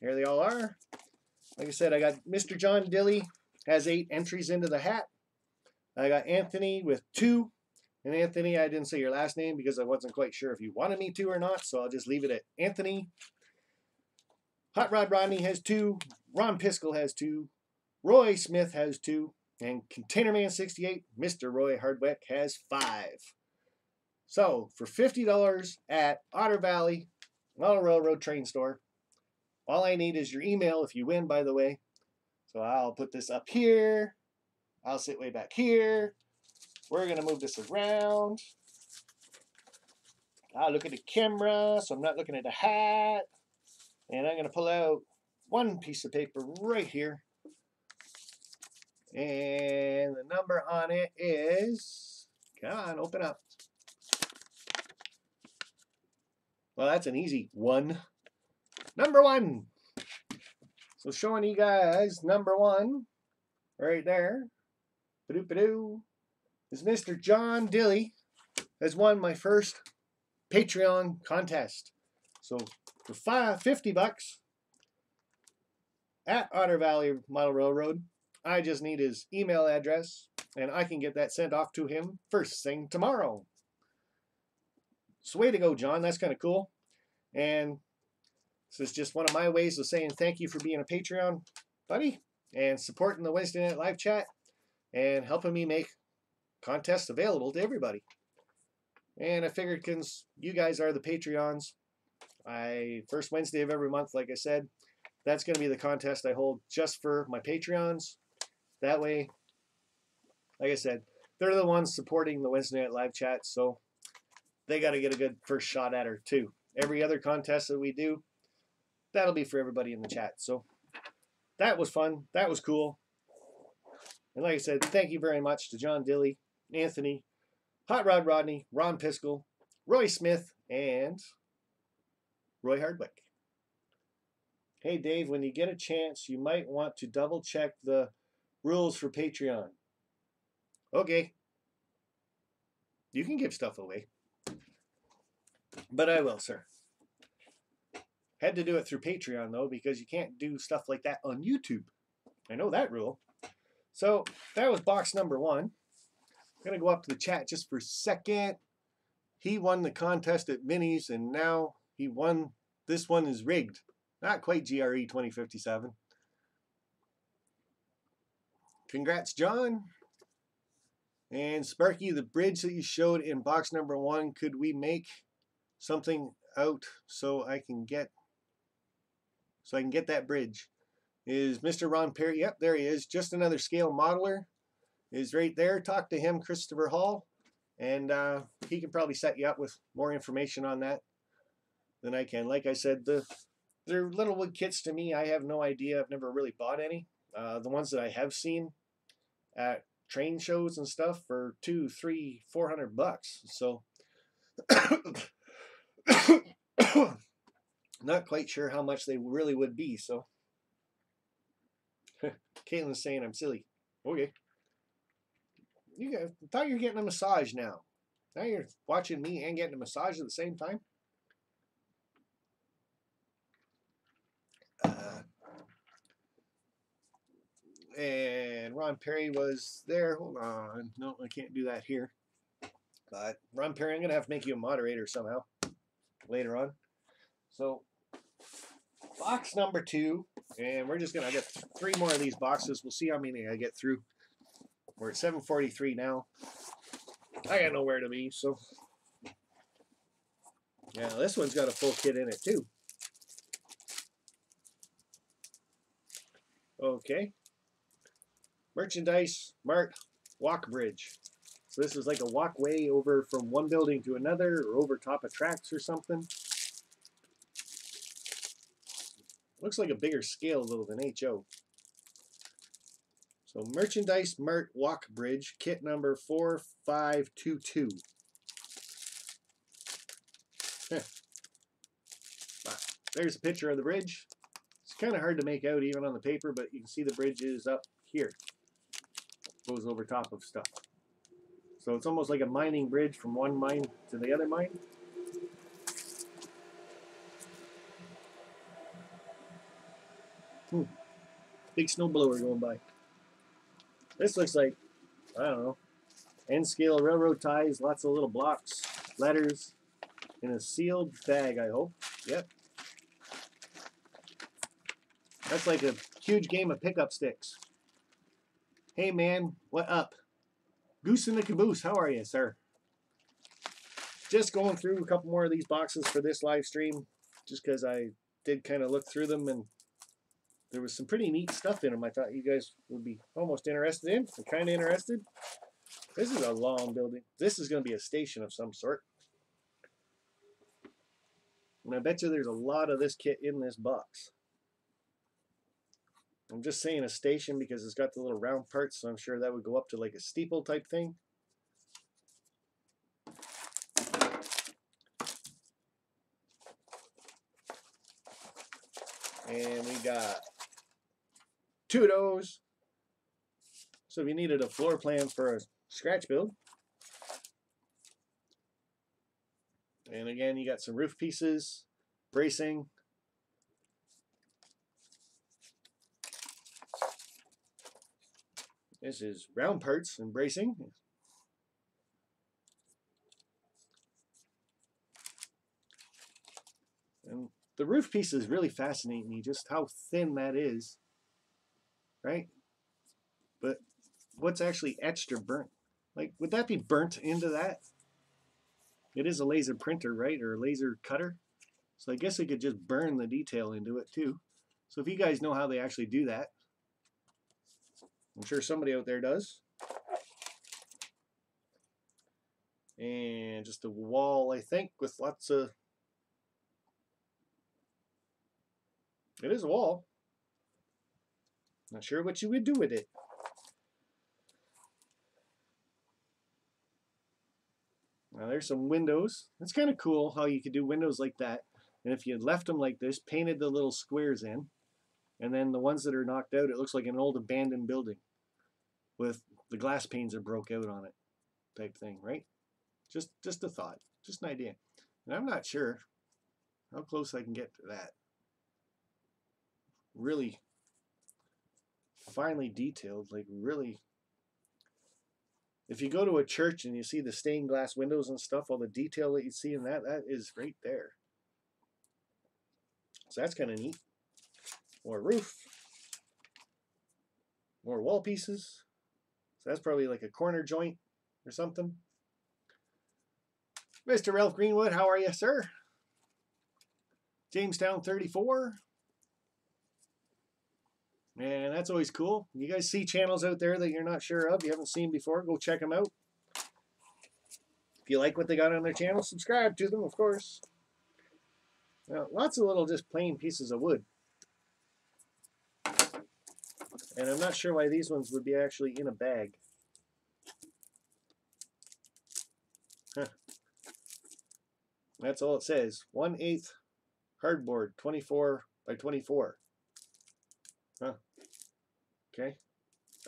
here they all are. Like I said, I got Mr. John Dilly has 8 entries into the hat. I got Anthony with 2. And Anthony, I didn't say your last name because I wasn't quite sure if you wanted me to or not, so I'll just leave it at Anthony. Hot Rod Rodney has 2. Ron Piskel has 2. Roy Smith has 2. And Containerman68, Mr. Roy Hardwick, has 5. So, for $50 at Otter Valley, Model Railroad Train Store, all I need is your email if you win, by the way. So I'll put this up here. I'll sit way back here. We're going to move this around. I'll look at the camera, so I'm not looking at the hat. And I'm going to pull out one piece of paper right here. And the number on it is, come on, open up. Well, that's an easy one. Number 1. So showing you guys number 1 right there. Ba-doo-ba-doo. Is Mr. John Dilly has won my first Patreon contest. So for $50 at Otter Valley Model Railroad, I just need his email address and I can get that sent off to him first thing tomorrow. So way to go, John. That's kind of cool. And this is just one of my ways of saying thank you for being a Patreon buddy and supporting the Wednesday Night Live chat and helping me make contests available to everybody. And I figured since you guys are the Patreons, first Wednesday of every month, like I said, that's going to be the contest I hold just for my Patreons. That way, like I said, they're the ones supporting the Wednesday Night Live chat, so they got to get a good first shot at her too. Every other contest that we do, that'll be for everybody in the chat. So that was fun. That was cool. And like I said, thank you very much to John Dilly, Anthony, Hot Rod Rodney, Ron Piskel, Roy Smith, and Roy Hardwick. Hey, Dave, when you get a chance, you might want to double check the rules for Patreon. Okay. You can give stuff away. But I will, sir. Had to do it through Patreon, though, because you can't do stuff like that on YouTube. I know that rule. So that was box number 1. I'm going to go up to the chat just for a second. He won the contest at Vinny's, and now he won. This one is rigged. Not quite GRE 2057. Congrats, John. And Sparky, the bridge that you showed in box number 1, could we make something out so I can get that bridge? Is Mr. Ron Perry? Yep, there he is. Just Another Scale Modeler is right there. Talk to him, Christopher Hall, and he can probably set you up with more information on that than I can. Like I said, they're little wood kits to me. I have no idea. I've never really bought any. The ones that I have seen at train shows and stuff for $200, $300, $400. So not quite sure how much they really would be. So Caitlin's saying I'm silly. Okay. I thought you were getting a massage now. Now you're watching me and getting a massage at the same time. And Ron Perry was there. Hold on. No, I can't do that here. But Ron Perry, I'm going to have to make you a moderator somehow later on. So box number 2. And we're just going to get 3 more of these boxes. We'll see how many I get through. We're at 7:43 now. I got nowhere to be, so. Yeah, this one's got a full kit in it too. Okay. Merchandise Mart Walk Bridge. So this is like a walkway over from one building to another or over top of tracks or something. Looks like a bigger scale though than HO. So Merchandise Mart Walk Bridge, kit number 4522. There's a picture of the bridge. It's kind of hard to make out even on the paper, but you can see the bridge is up here. Goes over top of stuff. So it's almost like a mining bridge from one mine to the other mine. Big snowblower going by. This looks like, I don't know, end scale railroad ties, lots of little blocks, letters, in a sealed bag, I hope. Yep. That's like a huge game of pickup sticks. Hey man, what up? Goose in the caboose, how are you, sir? Just going through a couple more of these boxes for this live stream, just because I did kind of look through them and there was some pretty neat stuff in them I thought you guys would be almost interested in. Or kind of interested. This is a long building. This is going to be a station of some sort. And I bet you there's a lot of this kit in this box. I'm just saying a station because it's got the little round parts, so I'm sure that would go up to like a steeple type thing. And we got 2 of those. So if you needed a floor plan for a scratch build. And again, you got some roof pieces, bracing. This is round parts and bracing. And the roof pieces really fascinate me, just how thin that is, right? But what's actually etched or burnt? Like, would that be burnt into that? It is a laser printer, right? Or a laser cutter. So I guess it could just burn the detail into it too. So if you guys know how they actually do that, I'm sure somebody out there does. And just a wall, I think, with lots of... It is a wall. Not sure what you would do with it. Now there's some windows. It's kind of cool how you could do windows like that. And if you left them like this, painted the little squares in, and then the ones that are knocked out, it looks like an old abandoned building with the glass panes are broke out on it type thing, right? Just a thought, just an idea. And I'm not sure how close I can get to that. Really finely detailed, like really. If you go to a church and you see the stained glass windows and stuff, all the detail that you see in that, that is right there. So that's kind of neat. More roof. More wall pieces. So that's probably like a corner joint or something. Mr. Ralph Greenwood, how are you, sir? Jamestown 34. And that's always cool. You guys see channels out there that you're not sure of, you haven't seen before, go check them out. If you like what they got on their channel, subscribe to them, of course. Now, lots of little just plain pieces of wood. And I'm not sure why these ones would be actually in a bag. Huh. That's all it says. 1/8 hardboard, 24 by 24. Huh. Okay.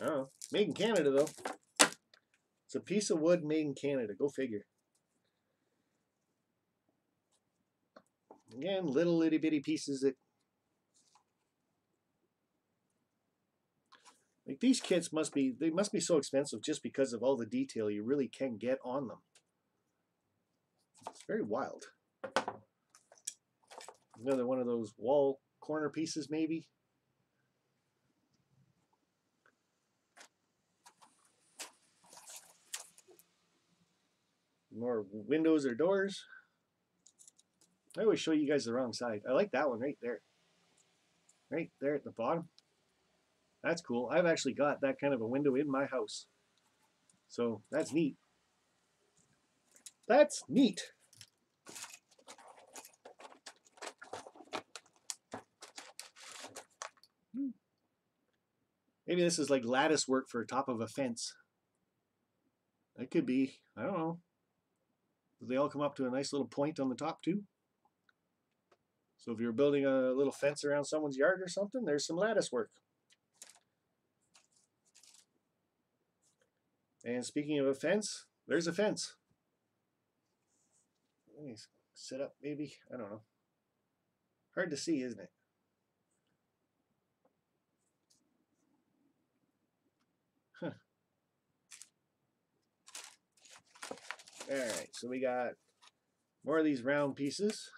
I don't know. Made in Canada, though. It's a piece of wood made in Canada. Go figure. Again, little itty bitty pieces that... Like, these kits must be so expensive just because of all the detail you really can get on them. It's very wild. Another one of those wall corner pieces, maybe. More windows or doors. I always show you guys the wrong side. I like that one right there. Right there at the bottom. That's cool. I've actually got that kind of a window in my house. So that's neat. That's neat. Maybe this is like lattice work for top of a fence. That could be. I don't know. Do they all come up to a nice little point on the top too? So if you're building a little fence around someone's yard or something, there's some lattice work. And speaking of a fence, there's a fence. Let me set up maybe. I don't know. Hard to see, isn't it? Huh. Alright, so we got more of these round pieces.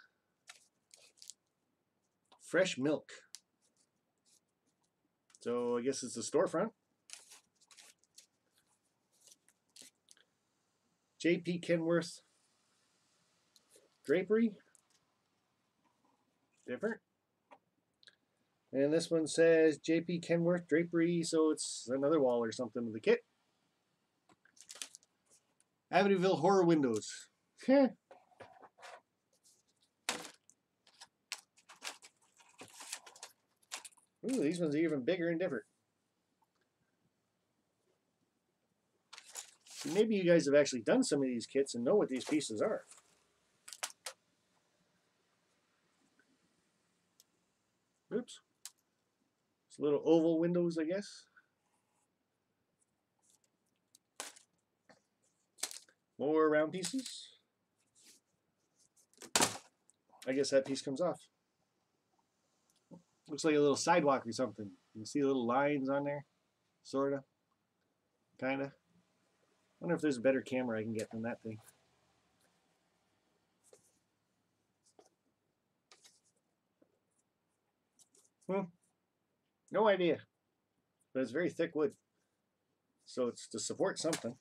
Fresh milk. So I guess it's a storefront. J.P. Kenworth drapery. Different. And this one says JP Kenworth Drapery, so it's another wall or something with the kit. Amityville Horror Windows. Ooh, these ones are even bigger and different. Maybe you guys have actually done some of these kits and know what these pieces are. Oops. It's little oval windows, I guess. More round pieces. I guess that piece comes off. Looks like a little sidewalk or something. You can see little lines on there. Sorta. Kinda. Wonder if there's a better camera I can get than that thing. No idea. But it's very thick wood. So it's to support something.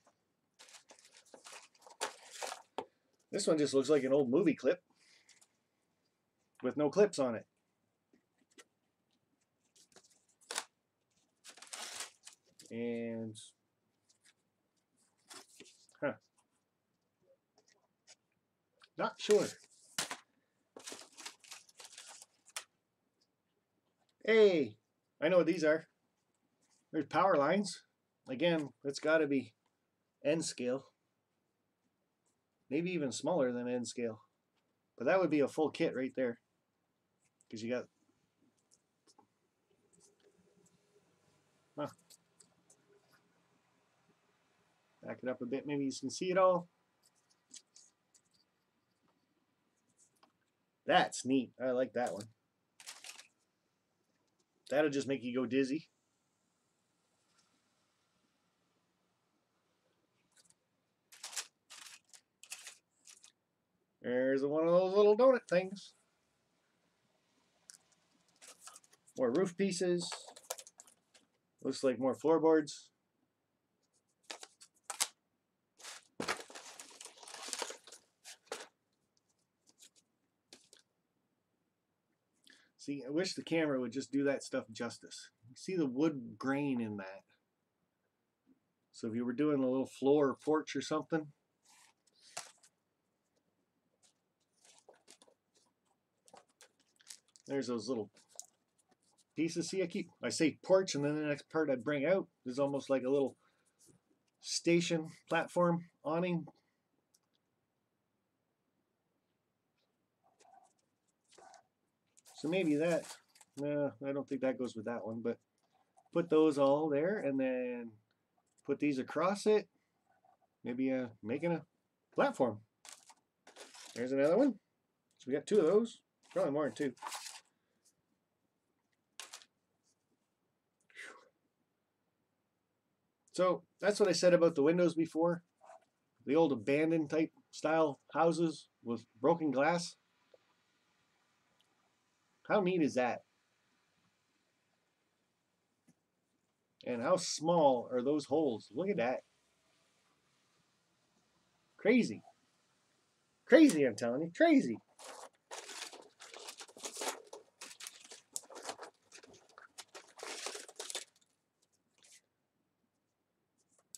This one just looks like an old movie clip with no clips on it. And not sure. Hey, I know what these are. There's power lines. Again, it's got to be N scale. Maybe even smaller than N scale. But that would be a full kit right there. Because you got... Huh. Back it up a bit. Maybe you can see it all. That's neat. I like that one. That'll just make you go dizzy. There's one of those little donut things. More roof pieces. Looks like more floorboards. See, I wish the camera would just do that stuff justice. You see the wood grain in that. So if you were doing a little floor or porch or something, there's those little pieces. See, I say porch, and then the next part I bring out is almost like a little station platform awning. So maybe that, no, I don't think that goes with that one, but put those all there and then put these across it. Maybe making a platform. There's another one. So we got two of those. Probably more than two. So that's what I said about the windows before. The old abandoned type style houses with broken glass. How neat is that? And how small are those holes? Look at that. Crazy. Crazy, I'm telling you. Crazy.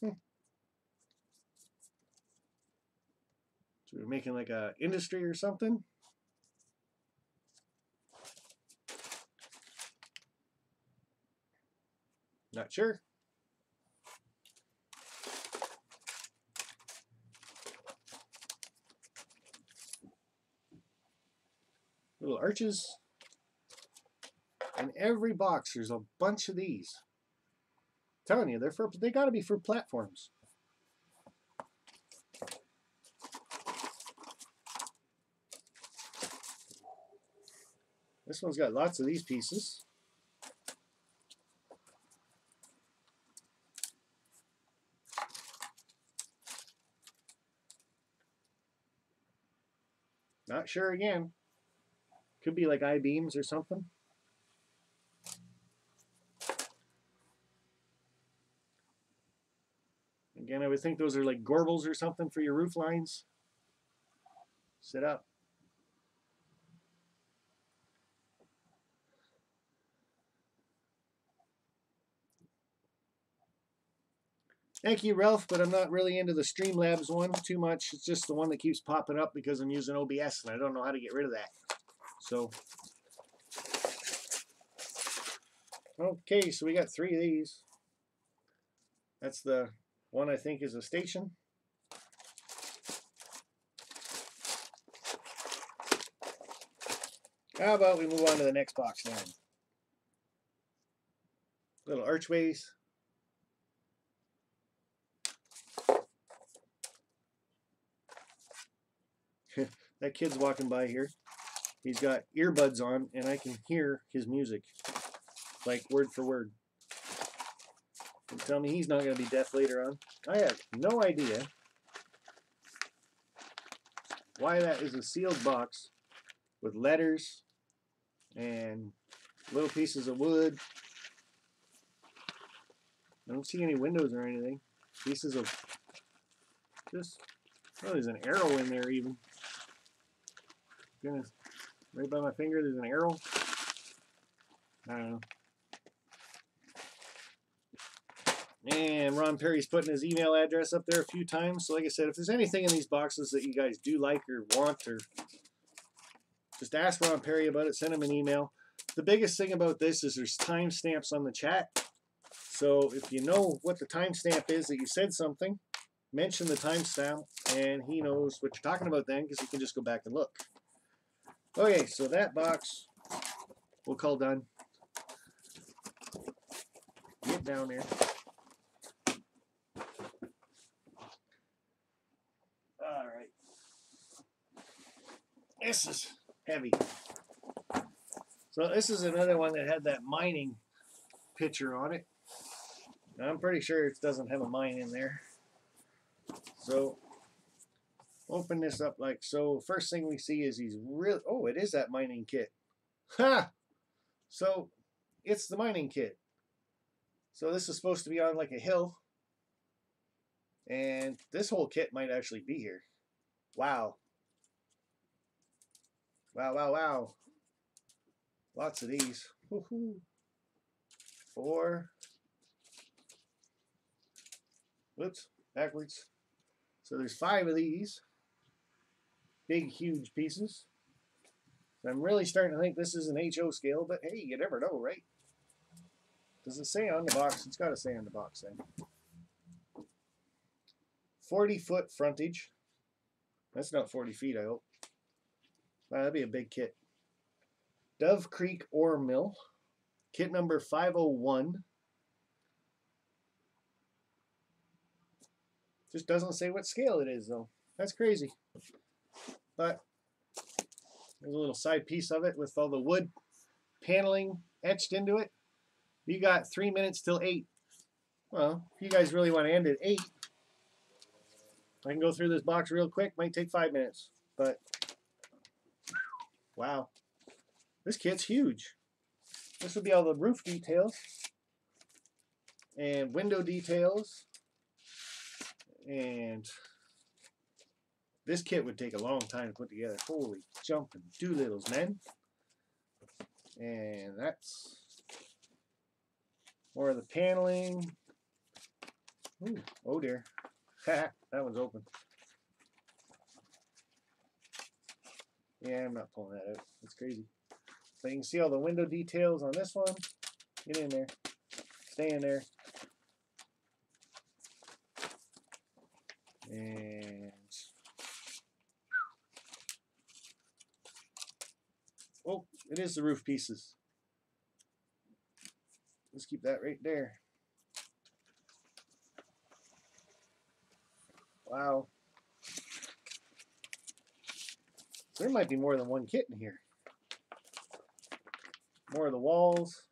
So we're making like a industry or something. Not sure. Little arches. In every box, there's a bunch of these. I'm telling you, they got to be for platforms. This one's got lots of these pieces. Not sure again. Could be like I-beams or something. Again, I would think those are like gorbals or something for your roof lines. Sit up. Thank you, Ralph, but I'm not really into the Streamlabs one too much. It's just the one that keeps popping up because I'm using OBS and I don't know how to get rid of that. So, okay, so we got 3 of these. That's the one I think is a station. How about we move on to the next box now? Little archways. That kid's walking by here. He's got earbuds on, and I can hear his music, like word for word. And tell me he's not going to be deaf later on. I have no idea why that is a sealed box with letters and little pieces of wood. I don't see any windows or anything. Pieces of just, oh, there's an arrow in there even. Goodness, right by my finger there's an arrow. I don't know. And Ron Perry's putting his email address up there a few times. So like I said, if there's anything in these boxes that you guys do like or want, or just ask Ron Perry about it, send him an email. The biggest thing about this is there's timestamps on the chat. So if you know what the timestamp is that you said something, mention the timestamp and he knows what you're talking about then, because he can just go back and look. Okay, so that box we'll call done. Get down there. Alright. This is heavy. So this is another one that had that mining picture on it. Now, I'm pretty sure it doesn't have a mine in there. So open this up like so. First thing we see is he's real. Oh, it is that mining kit. Ha! So it's the mining kit. So this is supposed to be on like a hill. And this whole kit might actually be here. Wow. Wow, wow, wow. Lots of these. Woohoo. 4. Whoops, backwards. So there's 5 of these. Big, huge pieces. So I'm really starting to think this is an HO scale, but hey, you never know, right? Does it say on the box? It's got to say on the box then. 40-foot frontage. That's not 40 feet, I hope. Wow, that'd be a big kit. Dove Creek Ore Mill. Kit number 501. Just doesn't say what scale it is, though. That's crazy. But there's a little side piece of it with all the wood paneling etched into it. You got 3 minutes till 8. Well, if you guys really want to end at 8, I can go through this box real quick. Might take 5 minutes, but wow, this kit's huge. This would be all the roof details and window details, and this kit would take a long time to put together. Holy jumping doolittles, man. And that's more of the paneling. Ooh, oh dear. That one's open. Yeah, I'm not pulling that out. That's crazy. But you can see all the window details on this one. Get in there. Stay in there. And oh, it is the roof pieces. Let's keep that right there. Wow. There might be more than one kit in here. More of the walls.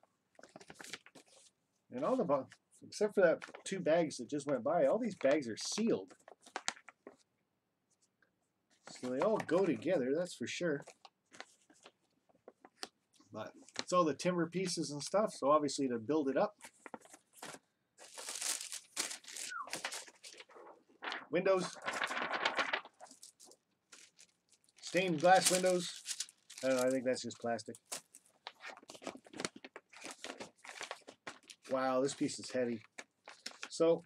And all the, except for that 2 bags that just went by, all these bags are sealed. So they all go together, that's for sure. But it's all the timber pieces and stuff, so obviously to build it up. Windows. Stained glass windows. I don't know, I think that's just plastic. Wow, this piece is heavy. So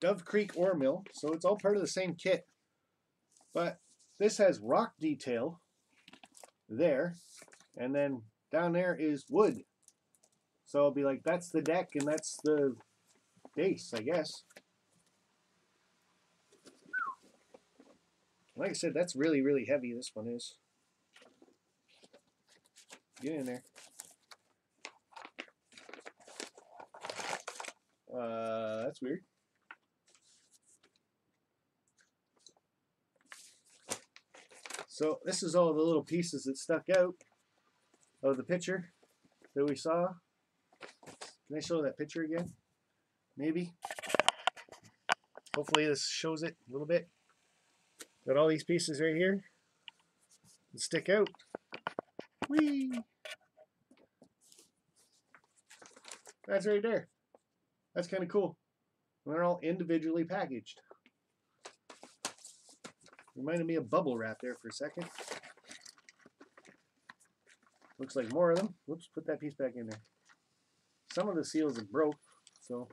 Dove Creek ore mill, so it's all part of the same kit. But this has rock detail there, and then down there is wood. So it'll be like, that's the deck and that's the base, I guess. Like I said, that's really, really heavy, this one is. Get in there. That's weird. So this is all the little pieces that stuck out of the picture that we saw. Can I show that picture again? Maybe. Hopefully this shows it a little bit. Got all these pieces right here that stick out. Whee! That's right there. That's kind of cool. And they're all individually packaged. Reminded me of bubble wrap there for a second. Looks like more of them. Whoops, put that piece back in there. Some of the seals are broke, so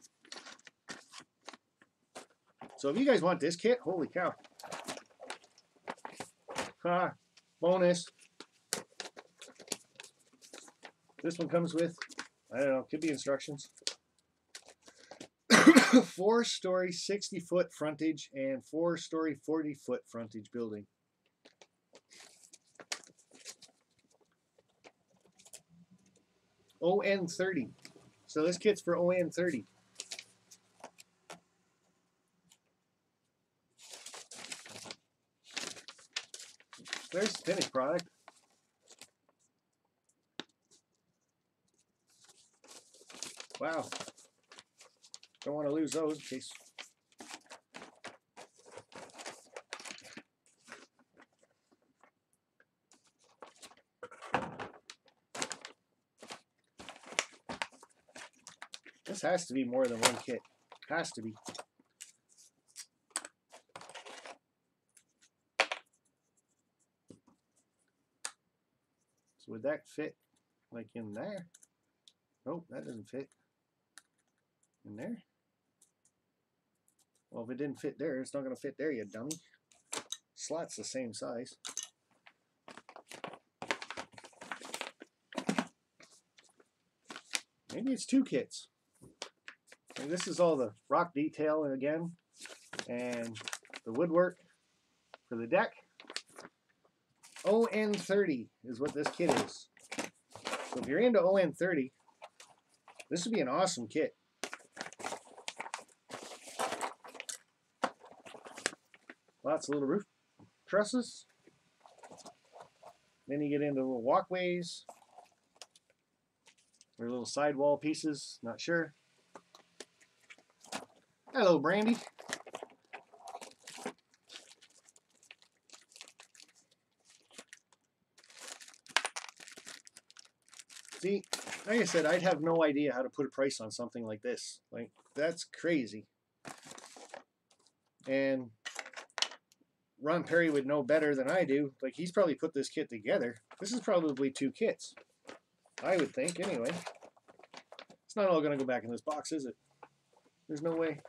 if you guys want this kit, holy cow. Ha, bonus. This one comes with, I don't know, could be instructions. 4-story 60-foot frontage and 4-story 40-foot frontage building. ON30. So this kit's for ON30. There's the finished product. Wow. Don't want to lose those in case. This has to be more than one kit. Has to be. So would that fit like in there? Nope, that doesn't fit. In there? Well, if it didn't fit there, it's not going to fit there, you dummy. Slot's the same size. Maybe it's 2 kits. And this is all the rock detail again, and the woodwork for the deck. ON30 is what this kit is. So if you're into ON30, this would be an awesome kit. Lots of little roof trusses. Then you get into little walkways or little sidewall pieces, not sure. Hello, Brandy. See, like I said, I'd have no idea how to put a price on something like this. Like, that's crazy. And Ron Perry would know better than I do. Like, he's probably put this kit together. This is probably 2 kits. I would think, anyway. It's not all going to go back in this box, is it? There's no way.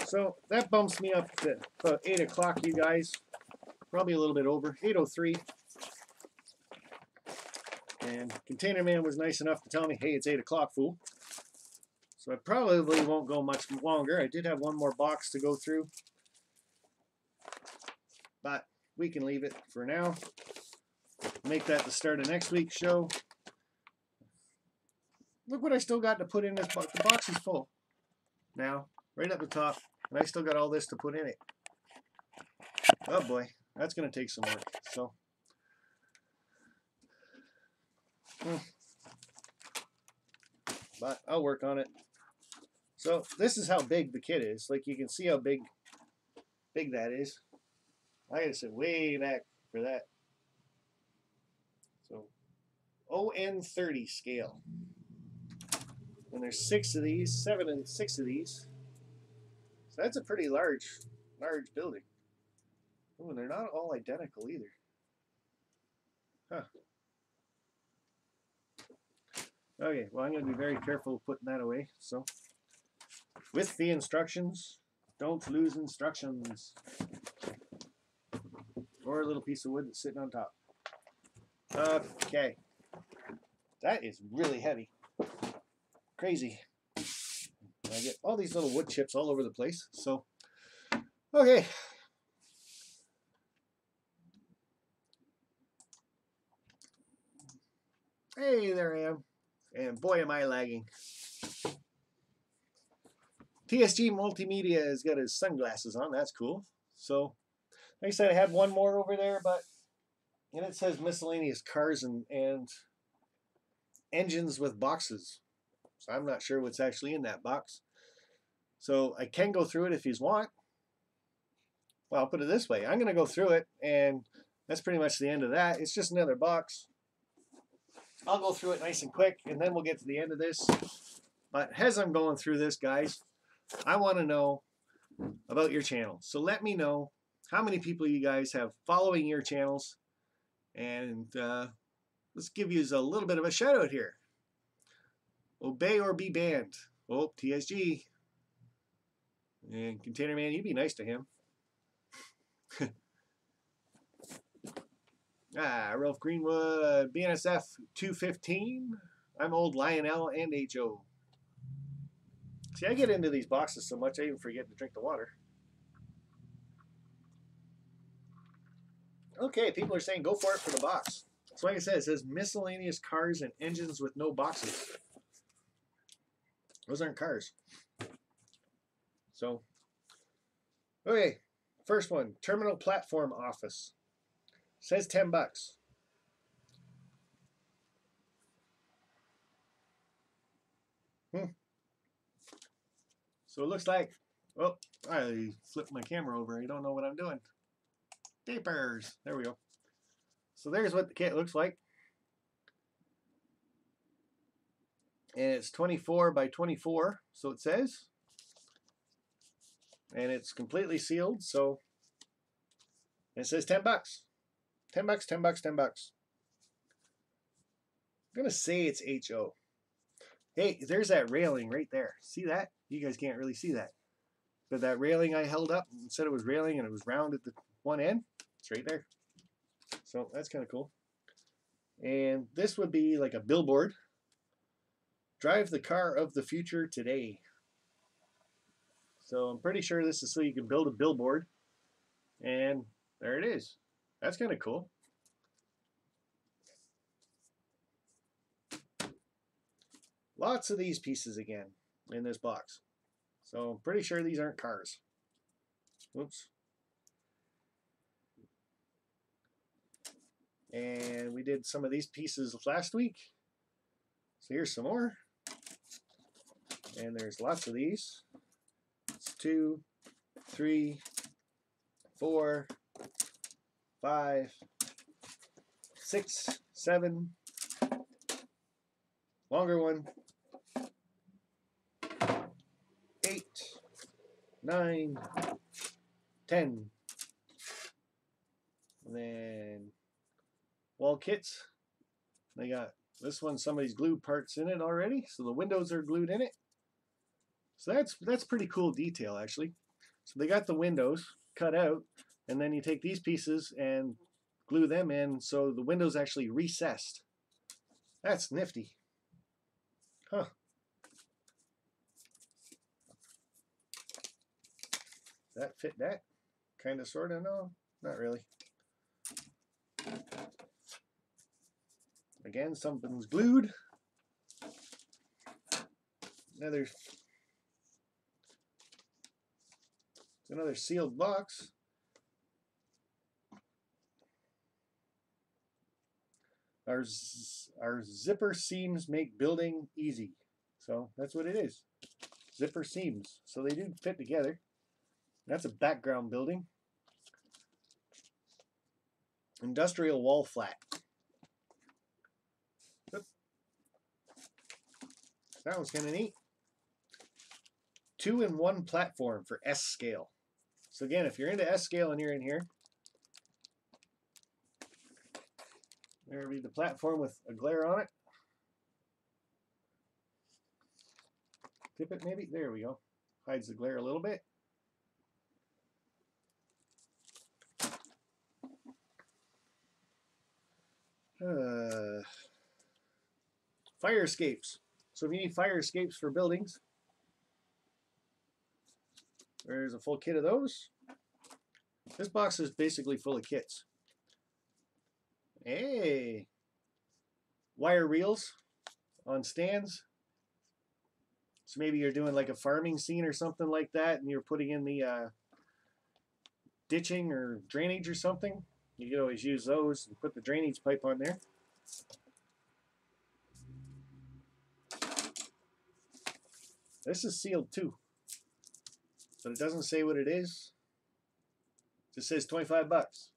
So, that bumps me up to about 8 o'clock, you guys. Probably a little bit over. 8:03. And Container Man was nice enough to tell me, hey, it's 8 o'clock, fool. So I probably won't go much longer. I did have one more box to go through. But we can leave it for now. Make that the start of next week's show. Look what I still got to put in this box. The box is full now, right up the top. And I still got all this to put in it. Oh boy, that's going to take some work. So, but I'll work on it. So this is how big the kit is. Like, you can see how big that is. I gotta sit way back for that. So ON30 scale. And there's 6 of these, 7 and 6 of these. So that's a pretty large building. Oh, and they're not all identical either. Huh. Okay, well, I'm going to be very careful putting that away. So, with the instructions, don't lose instructions. Or a little piece of wood that's sitting on top. Okay. That is really heavy. Crazy. I get all these little wood chips all over the place. So, okay. Hey, there I am. And boy, am I lagging. TSG Multimedia has got his sunglasses on. That's cool. So, like I said, I had one more over there, but and it says miscellaneous cars and engines with boxes. So I'm not sure what's actually in that box. So I can go through it if you want. Well, I'll put it this way. I'm going to go through it, and that's pretty much the end of that. It's just another box. I'll go through it nice and quick, and then we'll get to the end of this. But as I'm going through this, guys, I want to know about your channel. So let me know how many people you guys have following your channels. And let's give you a little bit of a shout out here. Obey or be banned. Oh, TSG. And Container Man, you be nice to him. Ralph Greenwood, BNSF 215. I'm old Lionel and HO. See, I get into these boxes so much I even forget to drink the water. Okay, people are saying go for it for the box. So like I said, it says miscellaneous cars and engines with no boxes. Those aren't cars. So, okay, first one, terminal platform office. Says $10. So it looks like, oh, I flipped my camera over. I don't know what I'm doing. Papers. There we go. So there's what the kit looks like. And it's 24 by 24, so it says. And it's completely sealed, so it says $10. $10, $10, $10. I'm gonna say it's HO. Hey, there's that railing right there. See that? You guys can't really see that. But that railing I held up and said it was railing and it was round at the one end, it's right there. So that's kind of cool. And this would be like a billboard. Drive the car of the future today. So I'm pretty sure this is so you can build a billboard. And there it is. That's kind of cool. Lots of these pieces again in this box. So I'm pretty sure these aren't cars. Whoops. And we did some of these pieces last week. So here's some more. And there's lots of these. It's 2, 3, 4, 5, 6, 7. Longer one. 8, 9, 10. And then wall kits. They got this one, some of these glued parts in it already. So the windows are glued in it. So that's pretty cool detail actually. So they got the windows cut out, and then you take these pieces and glue them in so the window's actually recessed. That's nifty. Huh. That fit that? Kind of, sort of, no, not really. Again, something's glued. Another sealed box. Our zipper seams make building easy. So that's what it is. Zipper seams. So they do fit together. That's a background building. Industrial wall flat. That one's kind of neat. 2-in-1 platform for S scale. So again, if you're into S scale and you're in here, there'll be the platform with a glare on it. Tip it maybe. There we go. Hides the glare a little bit. Fire escapes. So if you need fire escapes for buildings, there's a full kit of those. This box is basically full of kits. Hey! Wire reels on stands. So maybe you're doing like a farming scene or something like that, and you're putting in the ditching or drainage or something. You can always use those and put the drainage pipe on there. This is sealed too, but it doesn't say what it is. It just says 25 bucks.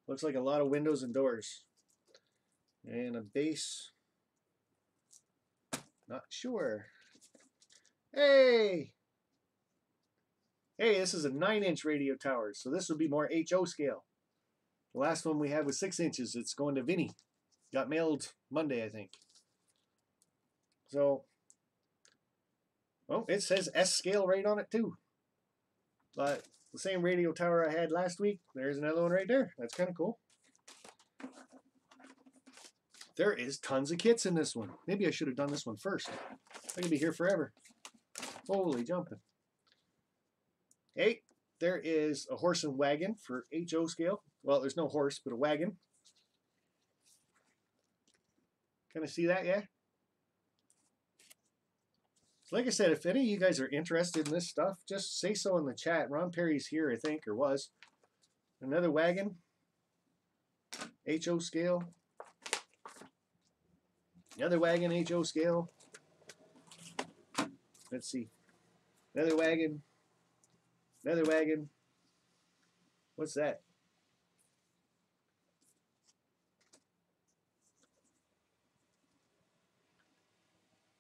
Looks like a lot of windows and doors. And a base. Not sure. Hey! Hey, this is a 9-inch radio tower, so this would be more HO scale. The last one we had was 6 inches. It's going to Vinny. Got mailed Monday, I think. So, oh, it says S scale right on it too. But the same radio tower I had last week, there's another one right there. That's kind of cool. There is tons of kits in this one. Maybe I should have done this one first. I could be here forever. Holy jumping. Hey, there is a horse and wagon for HO scale. Well, there's no horse, but a wagon. Kind of see that, yeah? Like I said, if any of you guys are interested in this stuff, just say so in the chat. Ron Perry's here, I think, or was. Another wagon. HO scale. Another wagon, HO scale. Let's see. Another wagon. Another wagon. What's that?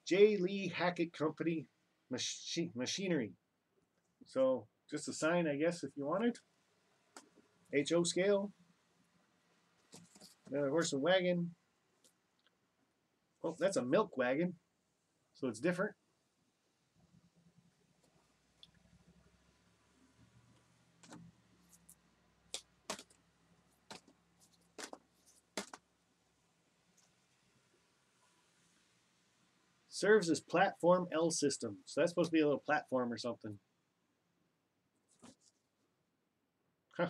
J. Lee Hackett Company Machinery. So just a sign, I guess, if you wanted. HO scale. Another horse and wagon. Oh, that's a milk wagon. So it's different. Serves as platform L system. So that's supposed to be a little platform or something. Huh.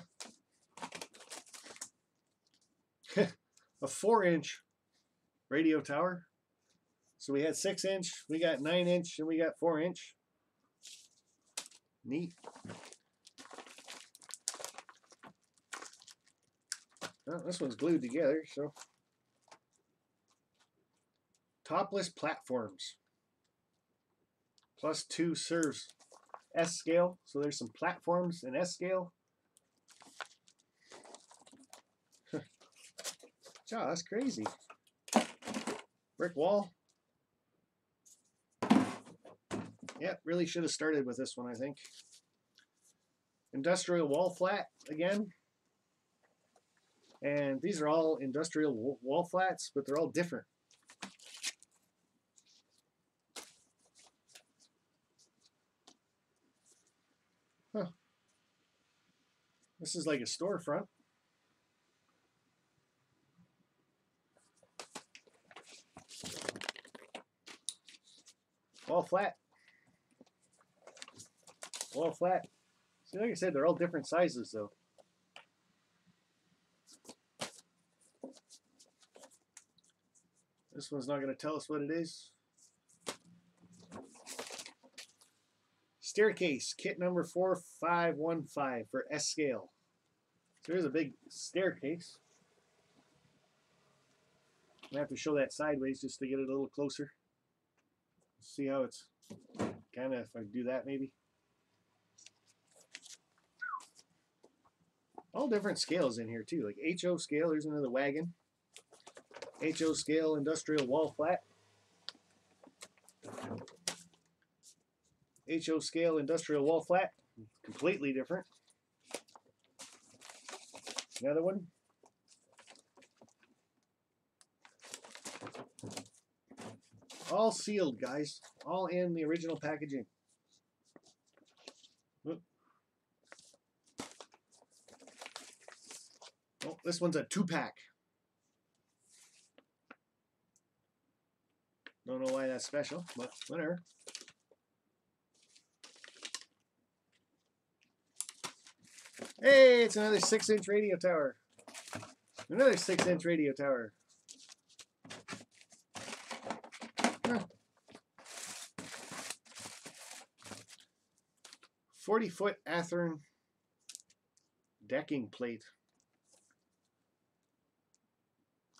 A 4-inch radio tower. So we had 6-inch, we got 9-inch, and we got 4-inch. Neat. Well, this one's glued together, so. Topless platforms. +2 serves S scale. So there's some platforms in S scale. Wow, that's crazy. Brick wall. Yeah, really should have started with this one, I think. Industrial wall flat again. And these are all industrial wall flats, but they're all different. Huh. This is like a storefront. Wall flat. Wall flat. See, like I said, they're all different sizes, though. This one's not going to tell us what it is. Staircase, kit number 4515 for S scale. So here's a big staircase. I have to show that sideways just to get it a little closer. See how it's kind of, if I do that maybe. All different scales in here too, like HO scale, there's another wagon. HO scale industrial wall flat. HO scale industrial wall flat, completely different. Another one. All sealed, guys. All in the original packaging. Oop. Oh, this one's a 2-pack. Don't know why that's special, but whatever. Hey, it's another 6-inch radio tower. Another 6-inch radio tower. Huh. 40-foot Athearn decking plate.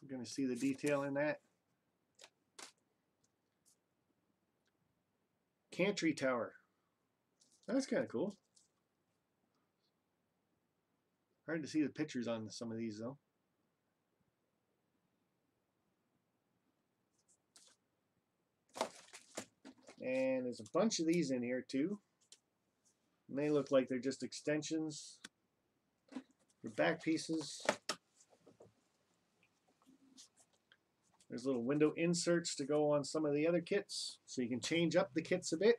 You're going to see the detail in that. Cantry tower. That's kind of cool. Hard to see the pictures on some of these though. And there's a bunch of these in here too. And they look like they're just extensions for back pieces. There's little window inserts to go on some of the other kits, so you can change up the kits a bit.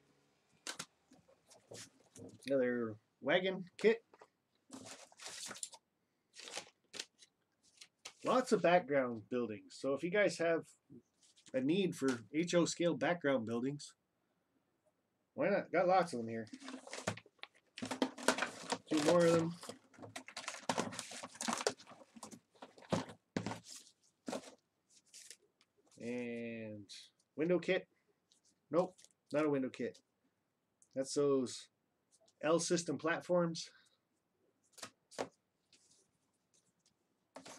Another wagon kit. Lots of background buildings. So if you guys have a need for HO scale background buildings, why not? Got lots of them here. 2 more of them. And window kit. Nope, not a window kit. That's those L system platforms.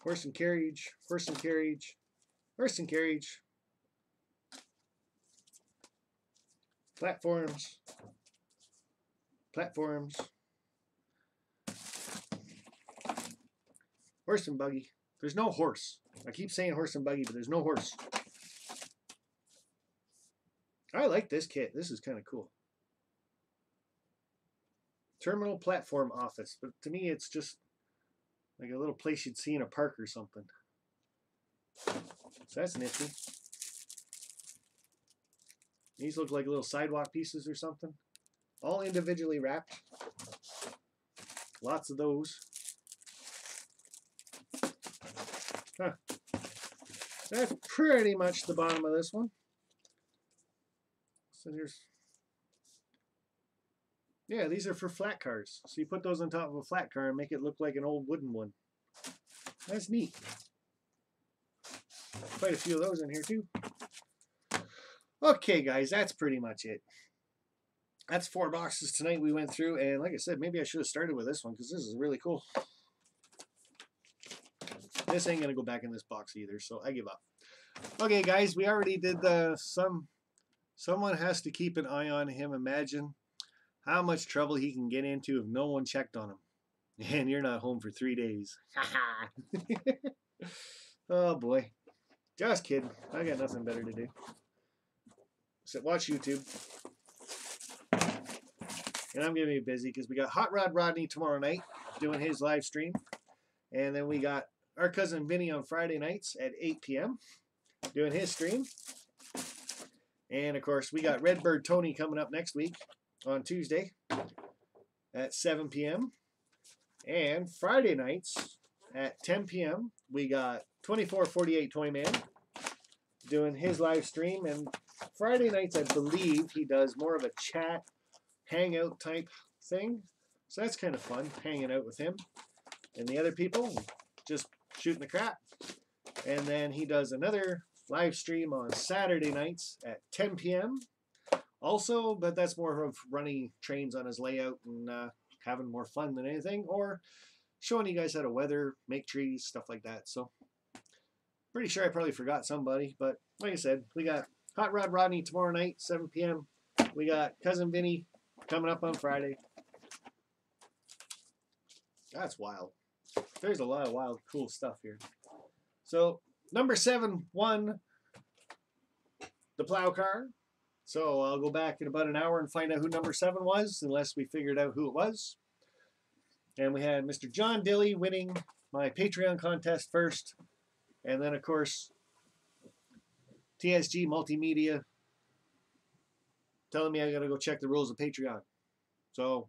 Horse and carriage, horse and carriage, horse and carriage. Platforms. Platforms. Horse and buggy. There's no horse. I keep saying horse and buggy, but there's no horse. I like this kit. This is kind of cool. Terminal platform office. But to me, it's just like a little place you'd see in a park or something. So that's nifty. These look like little sidewalk pieces or something. All individually wrapped. Lots of those. Huh. That's pretty much the bottom of this one. So here's, yeah, these are for flat cars. So you put those on top of a flat car and make it look like an old wooden one. That's neat. Quite a few of those in here too. Okay, guys, that's pretty much it. That's 4 boxes tonight we went through, and like I said, maybe I should have started with this one because this is really cool. This ain't gonna go back in this box either, so I give up. Okay, guys, we already did the someone has to keep an eye on him. Imagine how much trouble he can get into if no one checked on him. And you're not home for 3 days. Oh boy. Just kidding. I got nothing better to do. So watch YouTube. And I'm going to be busy because we got Hot Rod Rodney tomorrow night doing his live stream. And then we got our cousin Vinny on Friday nights at 8 p.m. doing his stream. And of course, we got Redbird Tony coming up next week on Tuesday at 7 p.m. And Friday nights at 10 p.m. we got 2448 Toy Man doing his live stream. And Friday nights, I believe he does more of a chat, hangout type thing. So that's kind of fun, hanging out with him and the other people, just shooting the crap. And then he does another live stream on Saturday nights at 10 p.m. also, but that's more of running trains on his layout and having more fun than anything, or showing you guys how to weather, make trees, stuff like that. So pretty sure I probably forgot somebody, but like I said, we got Hot Rod Rodney tomorrow night, 7 p.m. We got Cousin Vinny coming up on Friday. That's wild. There's a lot of wild, cool stuff here. So number 7 won the Plow car. So I'll go back in about an hour and find out who number 7 was, unless we figured out who it was. And we had Mr. John Dilly winning my Patreon contest first. And then, of course, TSG Multimedia telling me I gotta go check the rules of Patreon. So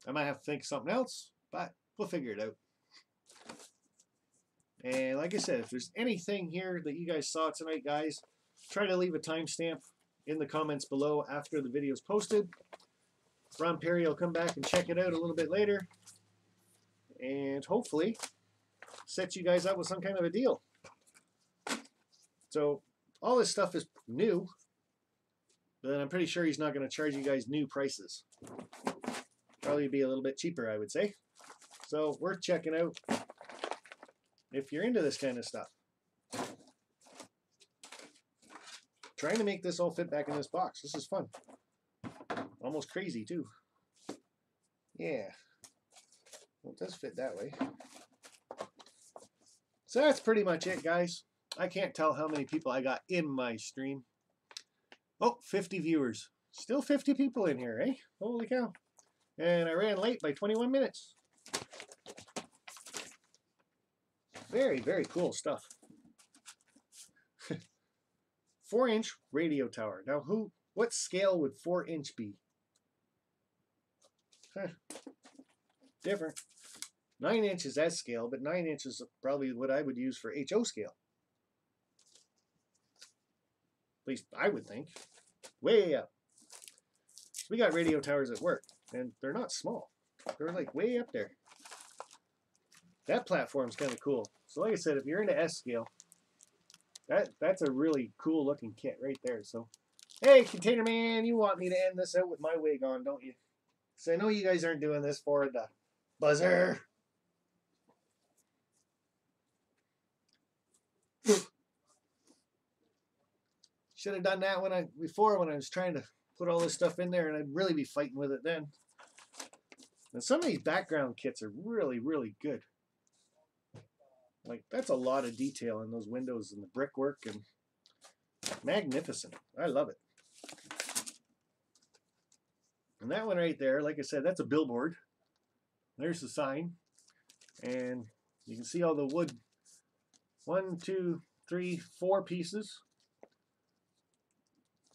I might have to think of something else, but we'll figure it out. And like I said, if there's anything here that you guys saw tonight, guys, try to leave a timestamp in the comments below after the video is posted. Ron Perry will come back and check it out a little bit later, and hopefully set you guys up with some kind of a deal. So all this stuff is new, but I'm pretty sure he's not going to charge you guys new prices. Probably be a little bit cheaper, I would say. So worth checking out if you're into this kind of stuff. Trying to make this all fit back in this box. This is fun. Almost crazy too. Yeah. Well, it does fit that way. So that's pretty much it, guys. I can't tell how many people I got in my stream. Oh, 50 viewers. Still 50 people in here, eh? Holy cow. And I ran late by 21 minutes. Very, very cool stuff. 4-inch radio tower. Now, what scale would 4-inch be? Huh. Different. 9 inches that scale, but 9 inches is probably what I would use for HO scale. At least I would think. Way up. We got radio towers at work, and they're not small. They're like way up there. That platform's kind of cool. So like I said, if you're into S scale, that's a really cool looking kit right there. So, hey, Container Man, you want me to end this out with my wig on, don't you? So I know you guys aren't doing this for the buzzer. Should have done that before when I was trying to put all this stuff in there, and I'd really be fighting with it then. And some of these background kits are really, really good. Like, that's a lot of detail in those windows and the brickwork, and magnificent. I love it. And that one right there, like I said, that's a billboard. There's the sign. And you can see all the wood. 1, 2, 3, 4 pieces.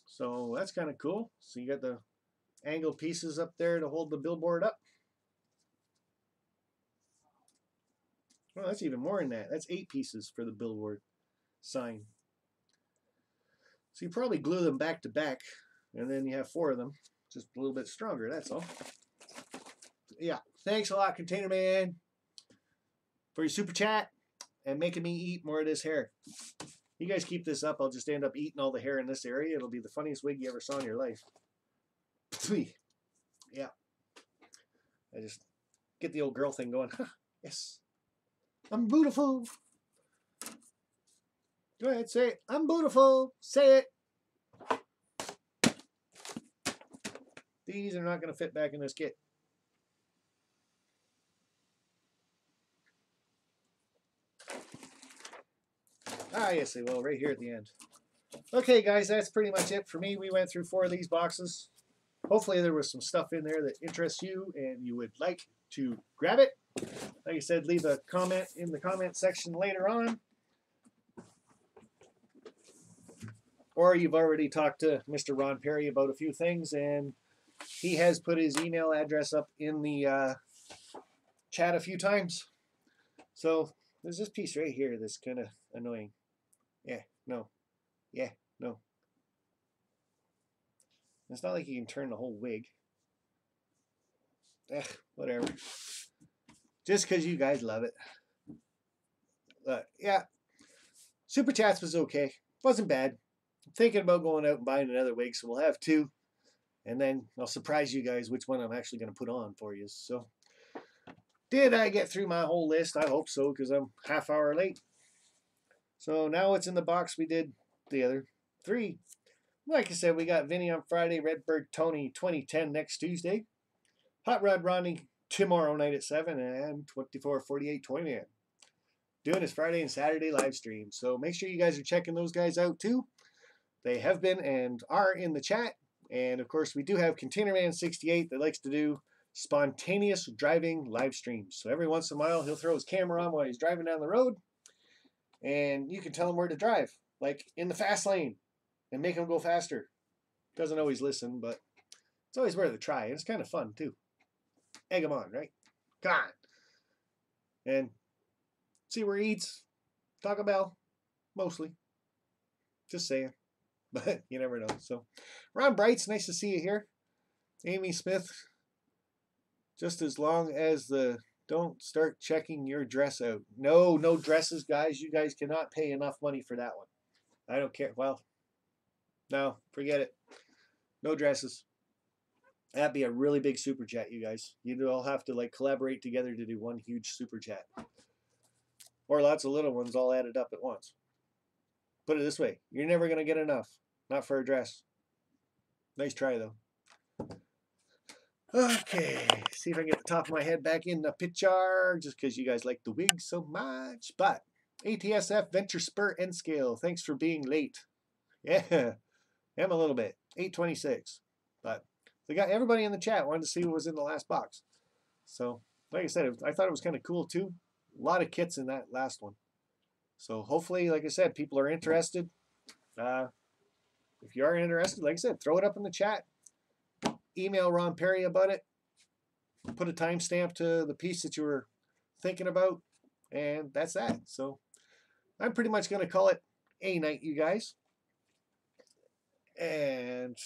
So that's kind of cool. So you got the angle pieces up there to hold the billboard up. Well, that's even more than that. That's 8 pieces for the billboard sign. So you probably glue them back to back, and then you have 4 of them. Just a little bit stronger, that's all. Yeah, thanks a lot, Container Man, for your super chat and making me eat more of this hair. You guys keep this up, I'll just end up eating all the hair in this area. It'll be the funniest wig you ever saw in your life. Yeah. I just get the old girl thing going. Yes. I'm beautiful. Go ahead, say it. I'm beautiful. Say it. These are not going to fit back in this kit. Ah, yes, they will. Right here at the end. Okay, guys, that's pretty much it for me. We went through 4 of these boxes. Hopefully there was some stuff in there that interests you and you would like to grab it. Like I said, leave a comment in the comment section later on. Or you've already talked to Mr. Ron Perry about a few things, and he has put his email address up in the chat a few times. So there's this piece right here that's kind of annoying. Yeah, no. Yeah, no. It's not like you can turn the whole wig. Whatever. Just because you guys love it. Yeah. Super Chats was okay. Wasn't bad. I'm thinking about going out and buying another wig, so we'll have 2. And then I'll surprise you guys which one I'm actually going to put on for you. So, did I get through my whole list? I hope so, because I'm half hour late. So now it's in the box we did the other 3. Like I said, we got Vinny on Friday, Redbird Tony 2010 next Tuesday, Hot Rod Ronnie tomorrow night at 7, and 2448 Toyman. Doing his Friday and Saturday live stream. So make sure you guys are checking those guys out too. They have been and are in the chat. And of course, we do have Containerman68 that likes to do spontaneous driving live streams. So every once in a while, he'll throw his camera on while he's driving down the road, and you can tell him where to drive, like in the fast lane, and make him go faster. Doesn't always listen, but It's always worth a try. And it's kind of fun, too. Egg him on, right? Come on. And see where he eats. Taco Bell, mostly. Just saying. But you never know. So, Ron Bright's nice to see you here. Amy Smith, just as long as the don't start checking your dress out. No, no dresses, guys. You guys cannot pay enough money for that one. I don't care. Well, no, forget it. No dresses. That'd be a really big super chat, you guys. You'd all have to like collaborate together to do one huge super chat. Or lots of little ones all added up at once. Put it this way. You're never going to get enough. Not for a dress. Nice try, though. Okay, see if I can get the top of my head back in the picture, just because you guys like the wig so much. But ATSF Venture Spur N Scale, thanks for being late. Yeah, I'm a little bit. 826. But they got everybody in the chat wanted to see what was in the last box. So, like I said, I thought it was kind of cool too. A lot of kits in that last one. So hopefully, like I said, people are interested. If you are interested, like I said, throw it up in the chat. Email Ron Perry about it. Put a timestamp to the piece that you were thinking about. And that's that. So I'm pretty much going to call it a night, you guys. And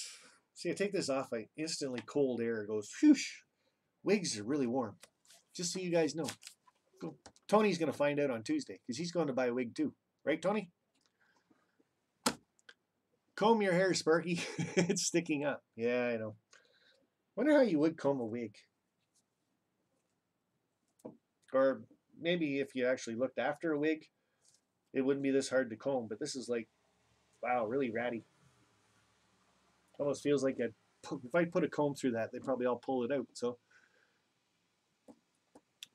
see, I take this off. I instantly cold air goes, whoosh. Wigs are really warm. Just so you guys know. Cool. Tony's going to find out on Tuesday because he's going to buy a wig too. Right, Tony? Comb your hair, Sparky. It's sticking up. Yeah, I know. Wonder how you would comb a wig. Or maybe if you actually looked after a wig, it wouldn't be this hard to comb. But this is like, wow, really ratty. Almost feels like if I put a comb through that, they'd probably all pull it out. So,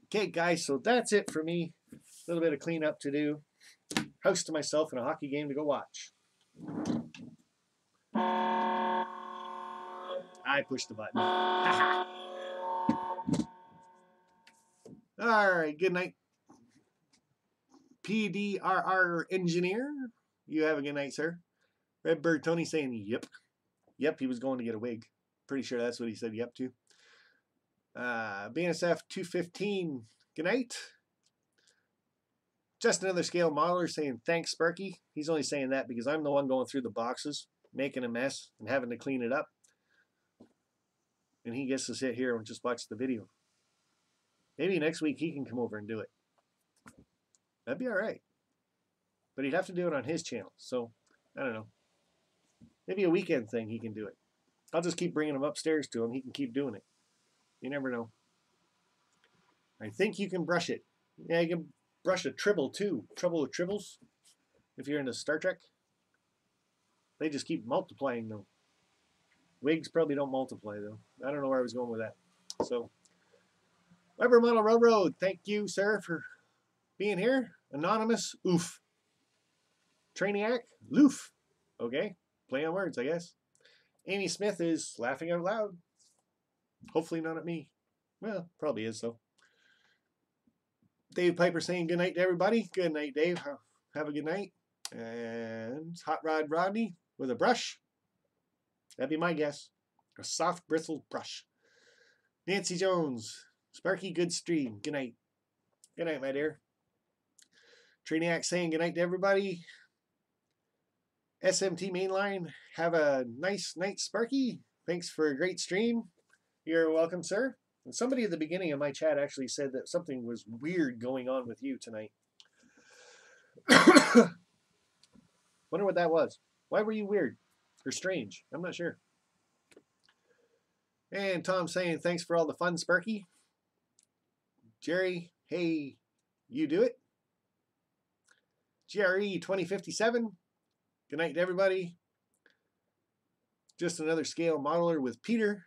okay, guys, so that's it for me. A little bit of cleanup to do. House to myself and a hockey game to go watch. I pushed the button. All right, good night. PDRR engineer. You have a good night, sir. Redbird Tony saying yep. Yep, he was going to get a wig. Pretty sure that's what he said yep to. BNSF 215. Good night. Just another scale modeler saying thanks, Sparky. He's only saying that because I'm the one going through the boxes, making a mess, and having to clean it up. And he gets to sit here and just watch the video. Maybe next week he can come over and do it. That'd be all right. But he'd have to do it on his channel. So, I don't know. Maybe a weekend thing he can do it. I'll just keep bringing him upstairs to him. He can keep doing it. You never know. I think you can brush it. Yeah, you can brush a tribble too. Trouble with tribbles. If you're into Star Trek. They just keep multiplying though. Wigs probably don't multiply though. I don't know where I was going with that. So, Weber Model Railroad, thank you, sir, for being here. Anonymous, oof. Trainiac, loof. Okay, play on words, I guess. Amy Smith is laughing out loud. Hopefully not at me. Well, probably is, though. Dave Piper saying good night to everybody. Good night, Dave. Have a good night. And Hot Rod Rodney with a brush. That'd be my guess. A soft bristled brush. Nancy Jones. Sparky, good stream. Good night. Good night, my dear. Trainiac saying good night to everybody. SMT Mainline. Have a nice night, Sparky. Thanks for a great stream. You're welcome, sir. And somebody at the beginning of my chat actually said that something was weird going on with you tonight. Wonder what that was. Why were you weird? Or strange? I'm not sure. And Tom saying, thanks for all the fun, Sparky. Jerry, hey, you do it. GRE 2057. Good night to everybody. Just another scale modeler with Peter.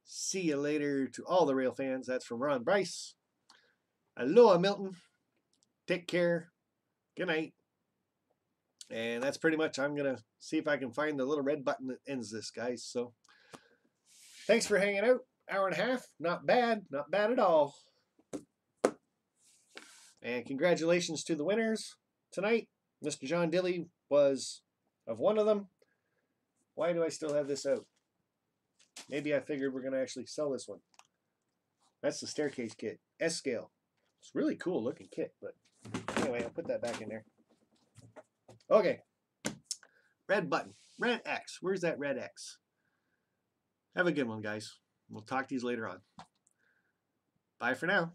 See you later to all the rail fans. That's from Ron Bryce. Aloha, Milton. Take care. Good night. And that's pretty much, I'm going to see if I can find the little red button that ends this, guys. So, thanks for hanging out. Hour and a half. Not bad. Not bad at all. And congratulations to the winners tonight. Mr. John Dilly was of one of them. Why do I still have this out? Maybe I figured we're going to actually sell this one. That's the staircase kit. S-scale. It's a really cool looking kit, but anyway, I'll put that back in there. Okay. Red button. Red X. Where's that red X? Have a good one, guys. We'll talk to you later on. Bye for now.